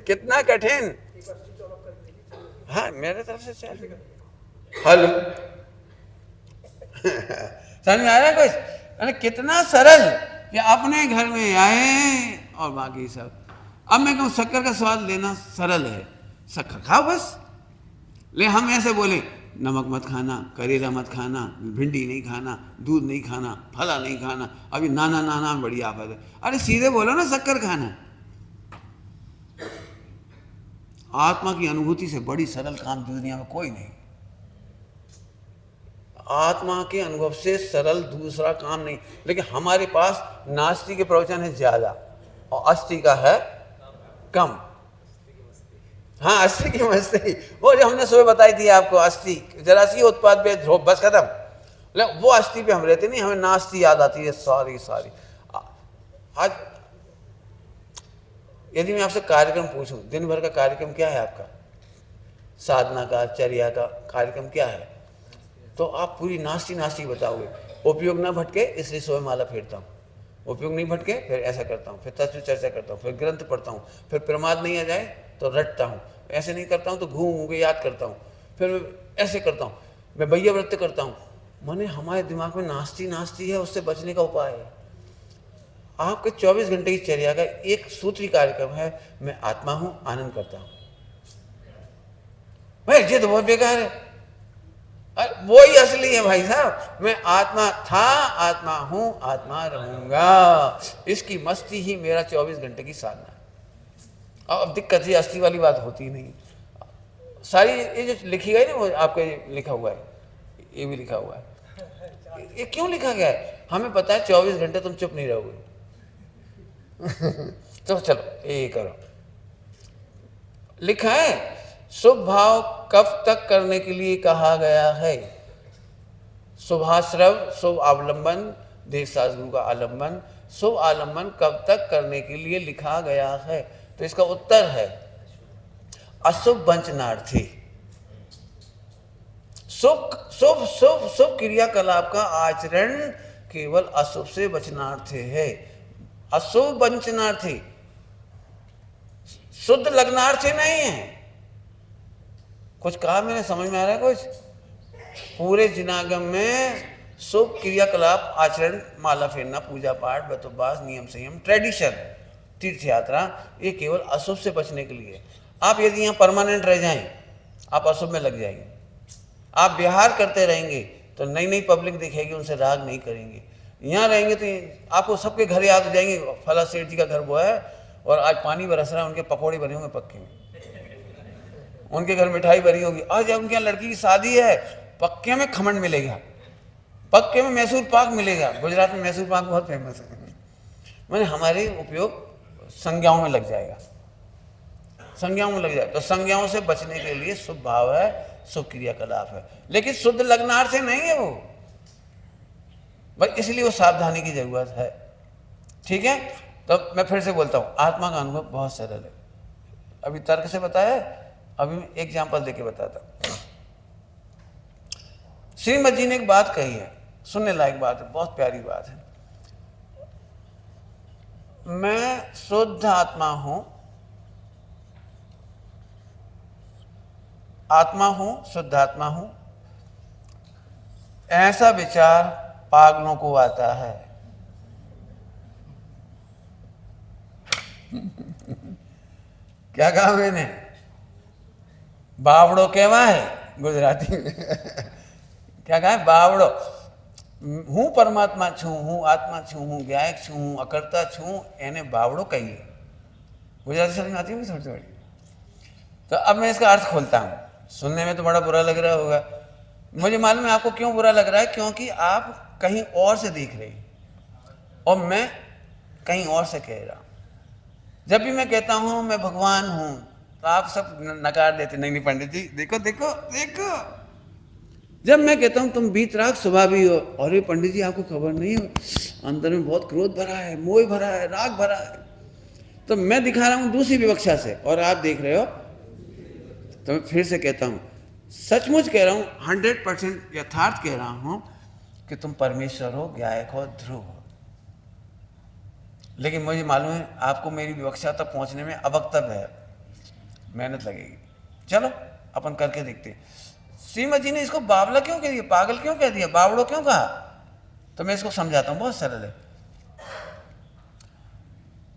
कितना कठिन। हाँ, मेरे तरफ से चल। हेलो समझ में आ रहा है कुछ? कितना सरल कि अपने घर में आए और बाकी सब। अब मैं कहूँ शक्कर का स्वाद लेना सरल है, शक्कर खाओ बस। ले हम ऐसे बोले नमक मत खाना, करेला मत खाना, भिंडी नहीं खाना, दूध नहीं खाना, फला नहीं खाना, अभी नाना नाना बड़ी आफत है। अरे सीधे बोलो ना शक्कर खाना। आत्मा की अनुभूति से बड़ी सरल काम दुनिया में कोई नहीं। आत्मा के अनुभव से सरल दूसरा काम नहीं। लेकिन हमारे पास नास्ति के प्रवचन है ज्यादा और अस्थि का है कम। हाँ, अस्थि की मस्ती, वो जो हमने सुबह बताई थी आपको, अस्थि जरा सी उत्पाद पे बस खत्म। वो अस्थि पे हम रहते नहीं, हमें नास्ति याद आती है सारी सारी। आज यदि मैं आपसे कार्यक्रम पूछूं, दिन भर का कार्यक्रम क्या है आपका, साधना का, चर्या का कार्यक्रम क्या है, तो आप पूरी नास्ती नास्ती बताओगे। उपयोग ना भटके इसलिए सुबह माला फेरता हूँ, उपयोग नहीं भटके फिर ऐसा करता हूँ, फिर तत्व चर्चा करता हूँ, फिर ग्रंथ पढ़ता हूँ, फिर प्रमाद नहीं आ जाए तो रटता हूँ, ऐसे नहीं करता हूँ तो घूम के याद करता हूँ, फिर ऐसे करता हूँ, मैं भैया व्रत करता हूँ। माने हमारे दिमाग में नास्ती नास्ती है, उससे बचने का उपाय है। आपके 24 घंटे की चर्या का एक सूत्री कार्यक्रम है, मैं आत्मा हूं, आनंद करता हूं। भाई ये तो बहुत बेकार है। वो ही असली है भाई साहब। मैं आत्मा था, आत्मा हूं, आत्मा रहूंगा, इसकी मस्ती ही मेरा 24 घंटे की साधना है। अब दिक्कत ही अस्थि वाली बात होती नहीं। सारी ये जो लिखी गई ना, वो आपके लिखा हुआ है, ये भी लिखा हुआ है। ये क्यों लिखा गया है? हमें पता है 24 घंटे तुम चुप नहीं रहोगे। तो चलो ये करो, लिखा है शुभ भाव कब तक करने के लिए कहा गया है। शुभाश्रव शुभ अवलंबन, देवशास्त्र गुरु का आलंबन, शुभ आलंबन कब तक करने के लिए लिखा गया है? तो इसका उत्तर है अशुभ वंचनार्थी। शुभ शुभ शुभ शुभ क्रियाकलाप का आचरण केवल अशुभ से बचनार्थी है। अशुभ वंचनार्थी, शुद्ध लग्नार्थी नहीं है। कुछ कहा मैंने, समझ में आ रहा है कुछ? पूरे जिनागम में शुभ क्रियाकलाप आचरण, माला फेरना, पूजा पाठ, व्रतोपवास, नियम संयम, ट्रेडिशन, तीर्थ यात्रा, ये केवल अशुभ से बचने के लिए। आप यदि यहाँ परमानेंट रह जाएं, आप अशुभ में लग जाएंगे। आप व्यवहार करते रहेंगे तो नई नई पब्लिक दिखेगी, उनसे राग नहीं करेंगे। यहाँ रहेंगे तो आपको सबके घर याद हो जाएंगे, फला सेठ जी का घर वो है और आज पानी बरस रहा है, उनके पकौड़े बने होंगे पक्के में, उनके घर मिठाई भरी होगी, आज उनके यहाँ लड़की की शादी है, पक्के में खमन मिलेगा, पक्के में मैसूर पाक मिलेगा। गुजरात में मैसूर पाक बहुत फेमस है। मैंने हमारे उपयोग संज्ञाओं में लग जाएगा, संज्ञाओं में लग जाएगा। तो संज्ञाओं से बचने के लिए शुभ भाव है, शुभ क्रियाकलाप है, लेकिन शुद्ध लग्नार्थ से नहीं है वो, बस इसलिए वो सावधानी की जरूरत है। ठीक है, तो मैं फिर से बोलता हूँ, आत्मा का अनुभव बहुत सरल है। अभी तर्क से बताया, अभी मैं एग्जाम्पल देके बताता हूँ। श्रीमद जी ने एक बात कही है, सुनने लायक बात है, बहुत प्यारी बात है। मैं शुद्ध आत्मा हूं, आत्मा हूं, शुद्ध आत्मा हूं, ऐसा विचार पागलों को आता है। क्या कहा मैंने? बावड़ो कहवा है गुजराती में। क्या कहा है? बावड़ो। हूँ परमात्मा छू, हूँ आत्मा छू, हूँ ज्ञायक छू, हूँ अकर्ता छू, एने बावड़ो कहिए। गुजराती समझ में आती है थोड़ी थोड़ी? तो अब मैं इसका अर्थ खोलता हूँ। सुनने में तो बड़ा बुरा लग रहा होगा, मुझे मालूम है आपको क्यों बुरा लग रहा है, क्योंकि आप कहीं और से देख रहे हैं और मैं कहीं और से कह रहा हूँ। जब भी मैं कहता हूँ मैं भगवान हूँ तो आप सब नकार देते, नहीं नहीं पंडित जी देखो देखो देखो। जब मैं कहता हूँ तुम वीतराग स्वभावी हो, अरे पंडित जी आपको खबर नहीं हो, अंदर में बहुत क्रोध भरा है, मोह भरा है, राग भरा है। तो मैं दिखा रहा हूँ दूसरी विवक्षा से और आप देख रहे हो। तो मैं फिर से कहता हूँ, सचमुच कह रहा हूँ, 100% यथार्थ कह रहा हूँ कि तुम परमेश्वर हो, ज्ञायक हो, ध्रुव हो। लेकिन मुझे मालूम है आपको मेरी विवक्षा तक पहुँचने में अवक्तव्य है, मेहनत लगेगी। चलो अपन करके देखते हैं। श्रीमद जी ने इसको बावला क्यों कह दिया, पागल क्यों कह दिया, बावड़ो क्यों कहा? तो मैं इसको समझाता हूँ, बहुत सरल है।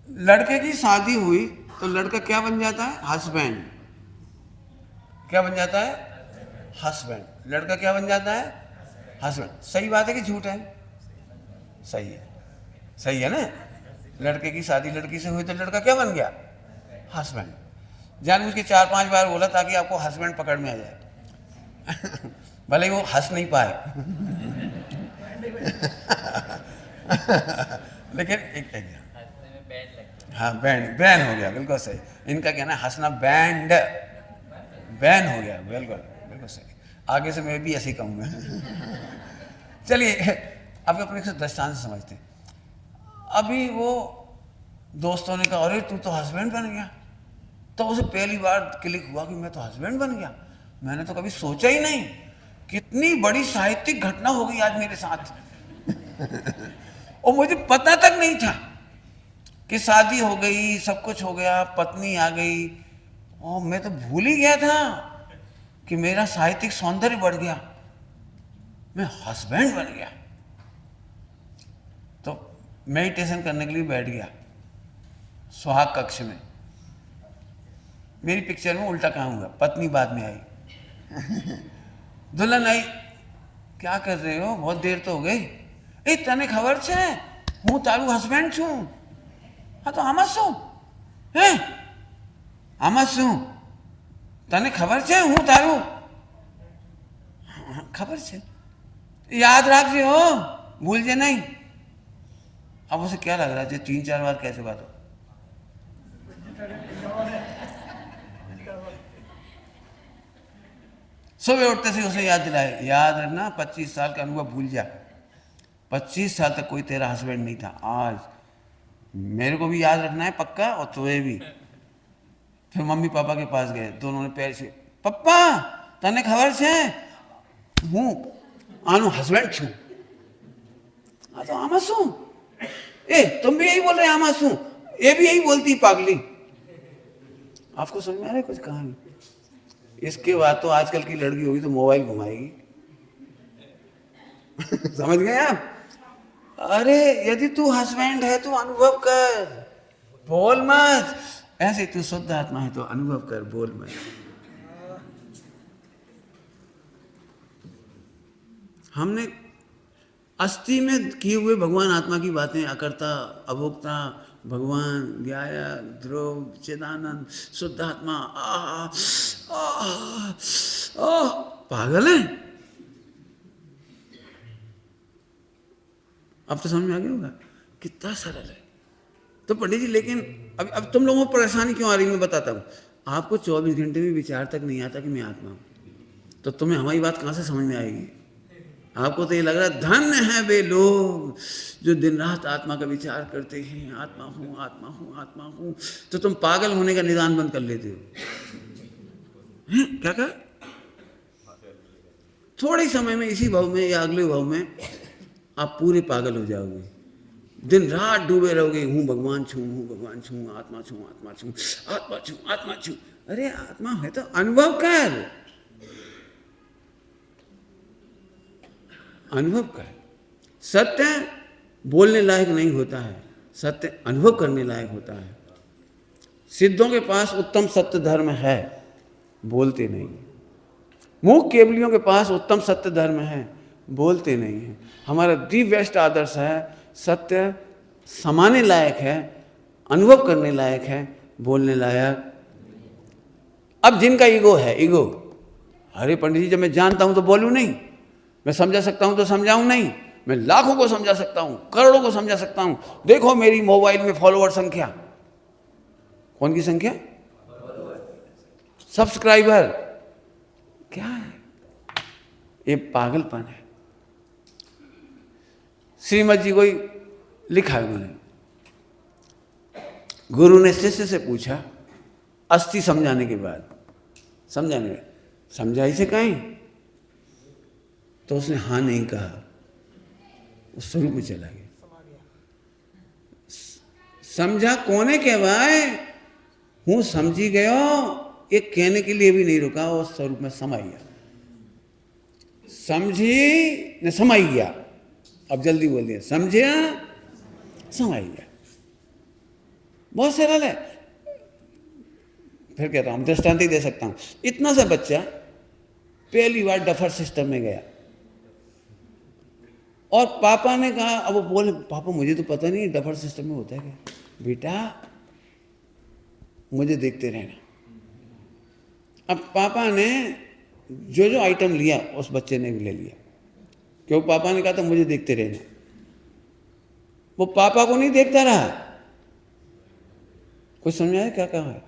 लड़के की शादी हुई तो लड़का क्या बन जाता है? हस्बैंड। क्या बन जाता है? हस्बैंड। लड़का क्या बन जाता है? हस्बैंड। सही बात है कि झूठ है? सही है, सही है ना। लड़के की शादी लड़की से हुई तो लड़का क्या बन गया? हस्बैंड। जानबूझ के 4-5 बार बोला ताकि आपको हस्बैंड पकड़ में आ जाए। भले वो हंस नहीं पाए। लेकिन एक हाँ बैंड, बैन हो गया, बिल्कुल सही। इनका कहना है हंसना बैंड, बैन हो गया, बिल्कुल बिल्कुल सही। आगे से मैं भी ऐसे ही कहूँगा। चलिए अब अपने से दृष्टांत से समझते हैं। अभी वो दोस्तों ने कहा अरे तू तो हस्बैंड बन गया, तो उसे पहली बार क्लिक हुआ कि मैं तो हस्बैंड बन गया, मैंने तो कभी सोचा ही नहीं, कितनी बड़ी साहित्यिक घटना हो गई आज मेरे साथ। और मुझे पता तक नहीं था कि शादी हो गई, सब कुछ हो गया, पत्नी आ गई, और मैं तो भूल ही गया था कि मेरा साहित्यिक सौंदर्य बढ़ गया, मैं हस्बैंड बन गया। तो मेडिटेशन करने के लिए बैठ गया सुहाग कक्ष में। मेरी पिक्चर में उल्टा काम हुआ, पत्नी बाद में आई। दुल्हन आई, क्या कर रहे हो, बहुत देर तो हो गई। ए तने खबर छे हूँ तारू हस्बैंड छू? हाँ तो आम शू है, आम शू तने खबर छे हूँ तारू? खबर छे, याद रखजे हो, भूलजे नहीं। अब उसे क्या लग रहा है 3-4 बार कह चुका तो। सुबह उठते से उसे याद दिलाए, याद रखना 25 साल का अनुभव भूल जा, 25 साल तक कोई तेरा हस्बैंड नहीं था, आज मेरे को भी याद रखना है पक्का, और तुम्हें भी। फिर मम्मी पापा के पास गए, दोनों ने पैर से, पप्पा तने खबर से हूँ आनु हस्बैंड छू, तो आमासू, ए तुम भी यही बोल रहे आमासू, ये भी यही बोलती पागली। आपको समझ में आ रहा है कुछ कहानी? इसके बाद तो आजकल की लड़की होगी तो मोबाइल घुमाएगी। समझ गए आप? अरे यदि तू हस्बैंड है तो अनुभव कर, बोल मत। ऐसे तू शुद्ध आत्मा है तो अनुभव कर, बोल मत। हमने अस्थि में किए हुए भगवान आत्मा की बातें, अकर्ता, अभोक्ता, भगवान, ज्ञाया, ध्रुव, चिदानंद, शुद्ध आत्मा, पागल है। अब तो समझ में आ गया होगा कितना सरल है। तो पंडित जी लेकिन अब तुम लोगों को परेशानी क्यों आ रही, मैं बताता हूँ। आपको 24 घंटे में विचार तक नहीं आता कि मैं आत्मा हूँ, तो तुम्हें हमारी बात कहाँ से समझ में आएगी? आपको तो ये लग रहा है धन्य है वे लोग जो दिन रात आत्मा का विचार करते हैं, आत्मा हूँ आत्मा हूँ आत्मा हूँ। तो तुम पागल होने का निदान बंद कर लेते हो। क्या कहा? थोड़े समय में, इसी भाव में या अगले भाव में आप पूरे पागल हो जाओगे। दिन रात डूबे रहोगे, हूँ भगवान छू, हूँ भगवान छू, आत्मा छू आत्मा छू आत्मा छू आत्मा छू। अरे आत्मा है तो अनुभव कर, अनुभव कर। सत्य बोलने लायक नहीं होता है, सत्य अनुभव करने लायक होता है। सिद्धों के पास उत्तम सत्य धर्म है, बोलते नहीं। मूक केवलियों के पास उत्तम सत्य धर्म है, बोलते नहीं है। हमारा दी बेस्ट आदर्श है, सत्य समाने लायक है, अनुभव करने लायक है, बोलने लायक। अब जिनका ईगो है, ईगो, अरे पंडित जी जब मैं जानता हूं तो बोलूं नहीं, मैं समझा सकता हूं तो समझाऊं नहीं, मैं लाखों को समझा सकता हूं, करोड़ों को समझा सकता हूं। देखो मेरी मोबाइल में फॉलोअर संख्या, कौन की संख्या? सब्सक्राइबर। क्या है ये? पागलपन है। श्रीमद जी को लिखा है उन्होंने, गुरु ने शिष्य से पूछा अस्थि समझाने के बाद, समझाने में समझाई से कहीं, तो उसने हाँ नहीं कहा, उस स्वरूप में चला गया। समझा कोने के भाई, हूं समझी गयो, एक कहने के लिए भी नहीं रुका, उस स्वरूप में समाई गया। समझी ने समाई गया, अब जल्दी बोल दिया, समझिया समाई गया। बहुत सरल है। फिर कहता हूं, दृष्टांत ही दे सकता हूं। इतना सा बच्चा पहली बार डफर सिस्टम में गया और पापा ने कहा, अब वो बोले पापा मुझे तो पता नहीं डफर सिस्टम में होता है क्या। बेटा मुझे देखते रहना। अब पापा ने जो जो आइटम लिया उस बच्चे ने भी ले लिया, क्योंकि पापा ने कहा था मुझे देखते रहना। वो पापा को नहीं देखता रहा। कुछ समझ आया क्या कहा है?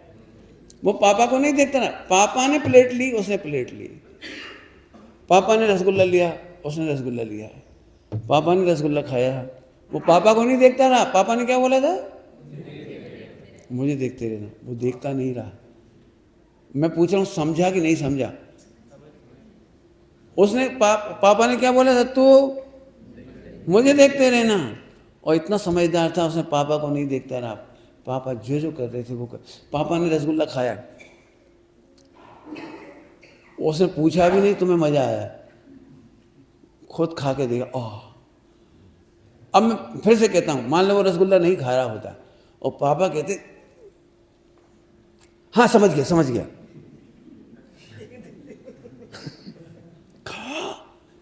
वो पापा को नहीं देखता रहा। पापा ने प्लेट ली, उसने प्लेट ली। पापा ने रसगुल्ला लिया, उसने रसगुल्ला लिया। पापा ने रसगुल्ला खाया, वो पापा को नहीं देखता रहा। पापा ने क्या बोला था? मुझे देखते रहना। वो देखता नहीं रहा। मैं पूछ रहा हूं समझा कि नहीं समझा? उसने पापा ने क्या बोला था? तू मुझे देखते रहना। और इतना समझदार था, उसने पापा को नहीं देखता रहा। पापा जो जो कर रहे थे वो कर। पापा ने रसगुल्ला खाया, उसने पूछा भी नहीं तुम्हें मजा आया, खुद खा के देखा। ओह, अब मैं फिर से कहता हूं, मान लो वो रसगुल्ला नहीं खा रहा होता और पापा कहते हाँ समझ गया समझ गया,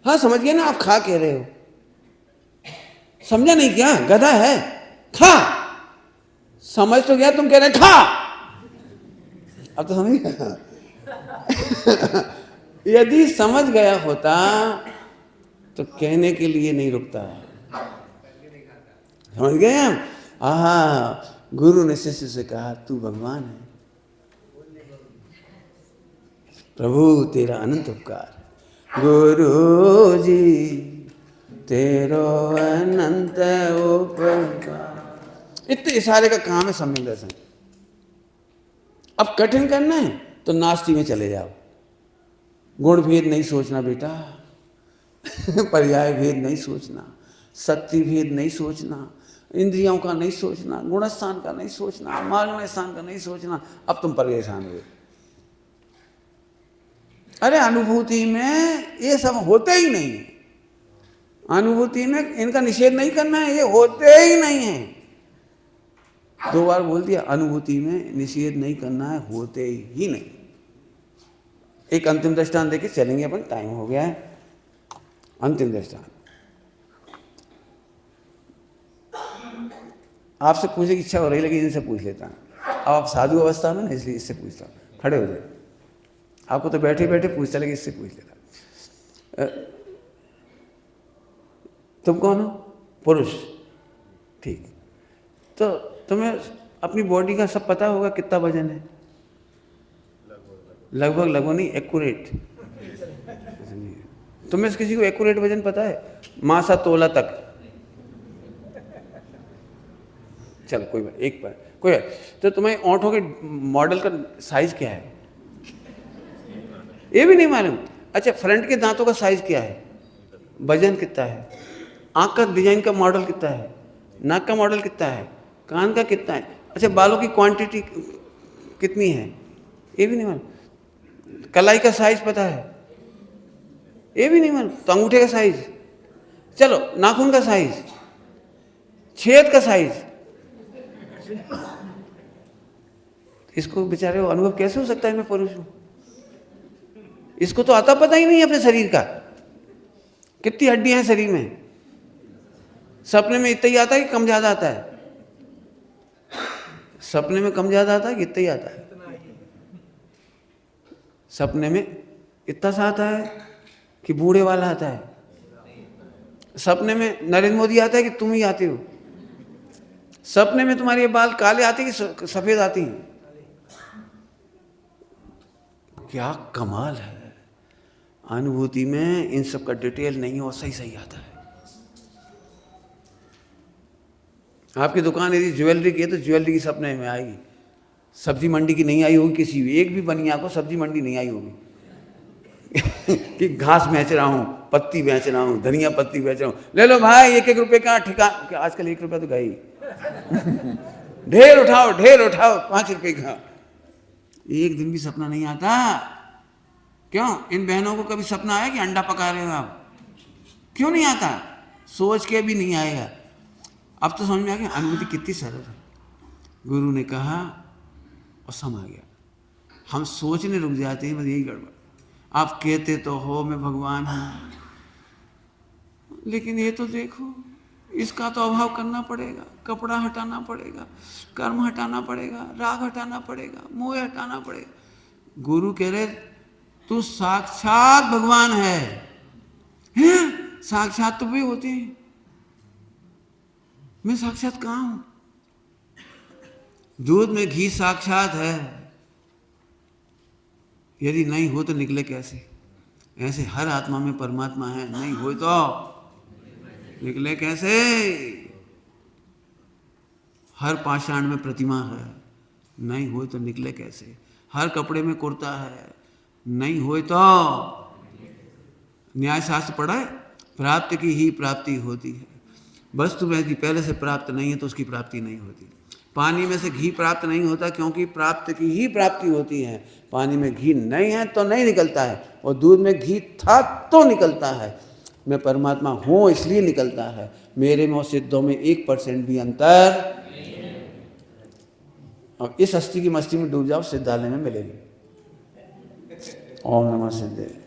हाँ समझ गया ना, आप खा कह रहे हो, समझा नहीं क्या? गधा है, खा। समझ तो गया, तुम कह रहे खा। अब तो समझ गया। यदि समझ गया होता तो कहने के लिए नहीं रुकता। समझ गए हम? आहा, गुरु ने शिष्य से कहा तू भगवान है। प्रभु तेरा अनंत उपकार, गुरु जी तेरो अनंत उपकार। इतने इशारे का काम है सम्यक दर्शन। अब कठिन करना है तो नास्ति में चले जाओ। गुण भेद नहीं सोचना बेटा, पर्याय भेद नहीं सोचना, शक्ति भेद नहीं सोचना, इंद्रियों का नहीं सोचना, गुणस्थान का नहीं सोचना, मार्ग स्थान का नहीं सोचना। अब तुम परेशान हुए। अरे अनुभूति में ये सब होते ही नहीं है। अनुभूति में इनका निषेध नहीं करना है, ये होते ही नहीं है। 2 बार बोल दिया, अनुभूति में निषेध नहीं करना है, होते ही नहीं। एक अंतिम दृष्टांत देके चलेंगे अपन, टाइम हो गया है। अंतिम दृष्टांत आपसे पूछने की इच्छा हो रही, लेकिन इनसे पूछ लेता हूँ। अब आप साधु अवस्था में ना, इसलिए इससे पूछता हूँ। खड़े हो जाए, आपको तो बैठे बैठे पूछता, लेकिन इससे पूछ लेता। तुम कौन हो? पुरुष। ठीक, तो तुम्हें अपनी बॉडी का सब पता होगा, कितना वजन है? लगभग नहीं, एक्यूरेट। तुम्हें किसी को एक्यूरेट वजन पता है? मासा तोला तक। चलो कोई बात, एक बार कोई बात। तो तुम्हें ओंठों के मॉडल का साइज क्या है? ये भी नहीं मालूम। अच्छा, फ्रंट के दांतों का साइज क्या है? वजन कितना है? आंख का डिजाइन का मॉडल कितना है? नाक का मॉडल कितना है? कान का कितना है? अच्छा, बालों की क्वांटिटी कितनी है? ये भी नहीं मालूम। कलाई का साइज पता है? ये भी नहीं मालूम। तो अंगूठे का साइज, चलो नाखून का साइज, छेद का साइज, इसको बेचारे को अनुभव कैसे हो सकता है मैं पुरुष हूं? इसको तो आता पता ही नहीं अपने शरीर का, कितनी हड्डियां हैं शरीर में। सपने में इतना ही आता है कि कम ज्यादा आता है? सपने में कम ज्यादा आता है कि इतना ही आता है? सपने में इतना सा आता है कि बूढ़े वाला आता है? सपने में नरेंद्र मोदी आता है कि तुम ही आते हो? सपने में तुम्हारे ये बाल काले आते कि सफेद आती हैं? क्या कमाल है। अनुभूति में इन सब का डिटेल नहीं हो, सही सही आता है। आपकी दुकान यदि ज्वेलरी की है तो ज्वेलरी की सपने में आएगी। सब्जी मंडी की नहीं आई होगी, किसी भी एक भी बनिया को सब्जी मंडी नहीं आई होगी कि घास बेच रहा हूँ, पत्ती बेच रहा हूँ, धनिया पत्ती बेच रहा हूँ, ले लो भाई 1-1 रुपए का ठिकान। आजकल 1 रुपया तो गई ढेर उठाओ 5 रुपए का। एक दिन भी सपना नहीं आता। क्यों? इन बहनों को कभी सपना आया कि अंडा पका रहे हो आप? क्यों नहीं आता? सोच के भी नहीं आएगा। अब तो समझ में आ गया अनुभूति कितनी सरल है। गुरु ने कहा और समा गया। हम सोचने रुक जाते हैं, बस यही गड़बड़। आप कहते तो हो मैं भगवान हूं, लेकिन ये तो देखो, इसका तो अभाव करना पड़ेगा, कपड़ा हटाना पड़ेगा, कर्म हटाना पड़ेगा, राग हटाना पड़ेगा, मोह हटाना पड़ेगा। गुरु कह रहे तू साक्षात भगवान है। साक्षात तो भी होते हैं, मैं साक्षात कहाँ हूं? दूध में घी साक्षात है, यदि नहीं हो तो निकले कैसे? ऐसे हर आत्मा में परमात्मा है, नहीं हो तो निकले कैसे? हर पाषाण में प्रतिमा है, नहीं हो तो निकले कैसे? हर कपड़े में कुर्ता है, नहीं हो तो न्याय शास्त्र पढ़ा है, प्राप्त की ही प्राप्ति होती है। वस्तु में यदि पहले से प्राप्त नहीं है तो उसकी प्राप्ति नहीं होती। पानी में से घी प्राप्त नहीं होता क्योंकि प्राप्त की ही प्राप्ति होती है। पानी में घी नहीं है तो नहीं निकलता है, और दूध में घी था तो निकलता है। मैं परमात्मा हूँ इसलिए निकलता है। मेरे में और सिद्धों में 1% भी अंतर। अब इस हस्ती की मस्ती में डूब जाओ, सिद्धालय में मिलेगी। ओम नमः सिद्धे।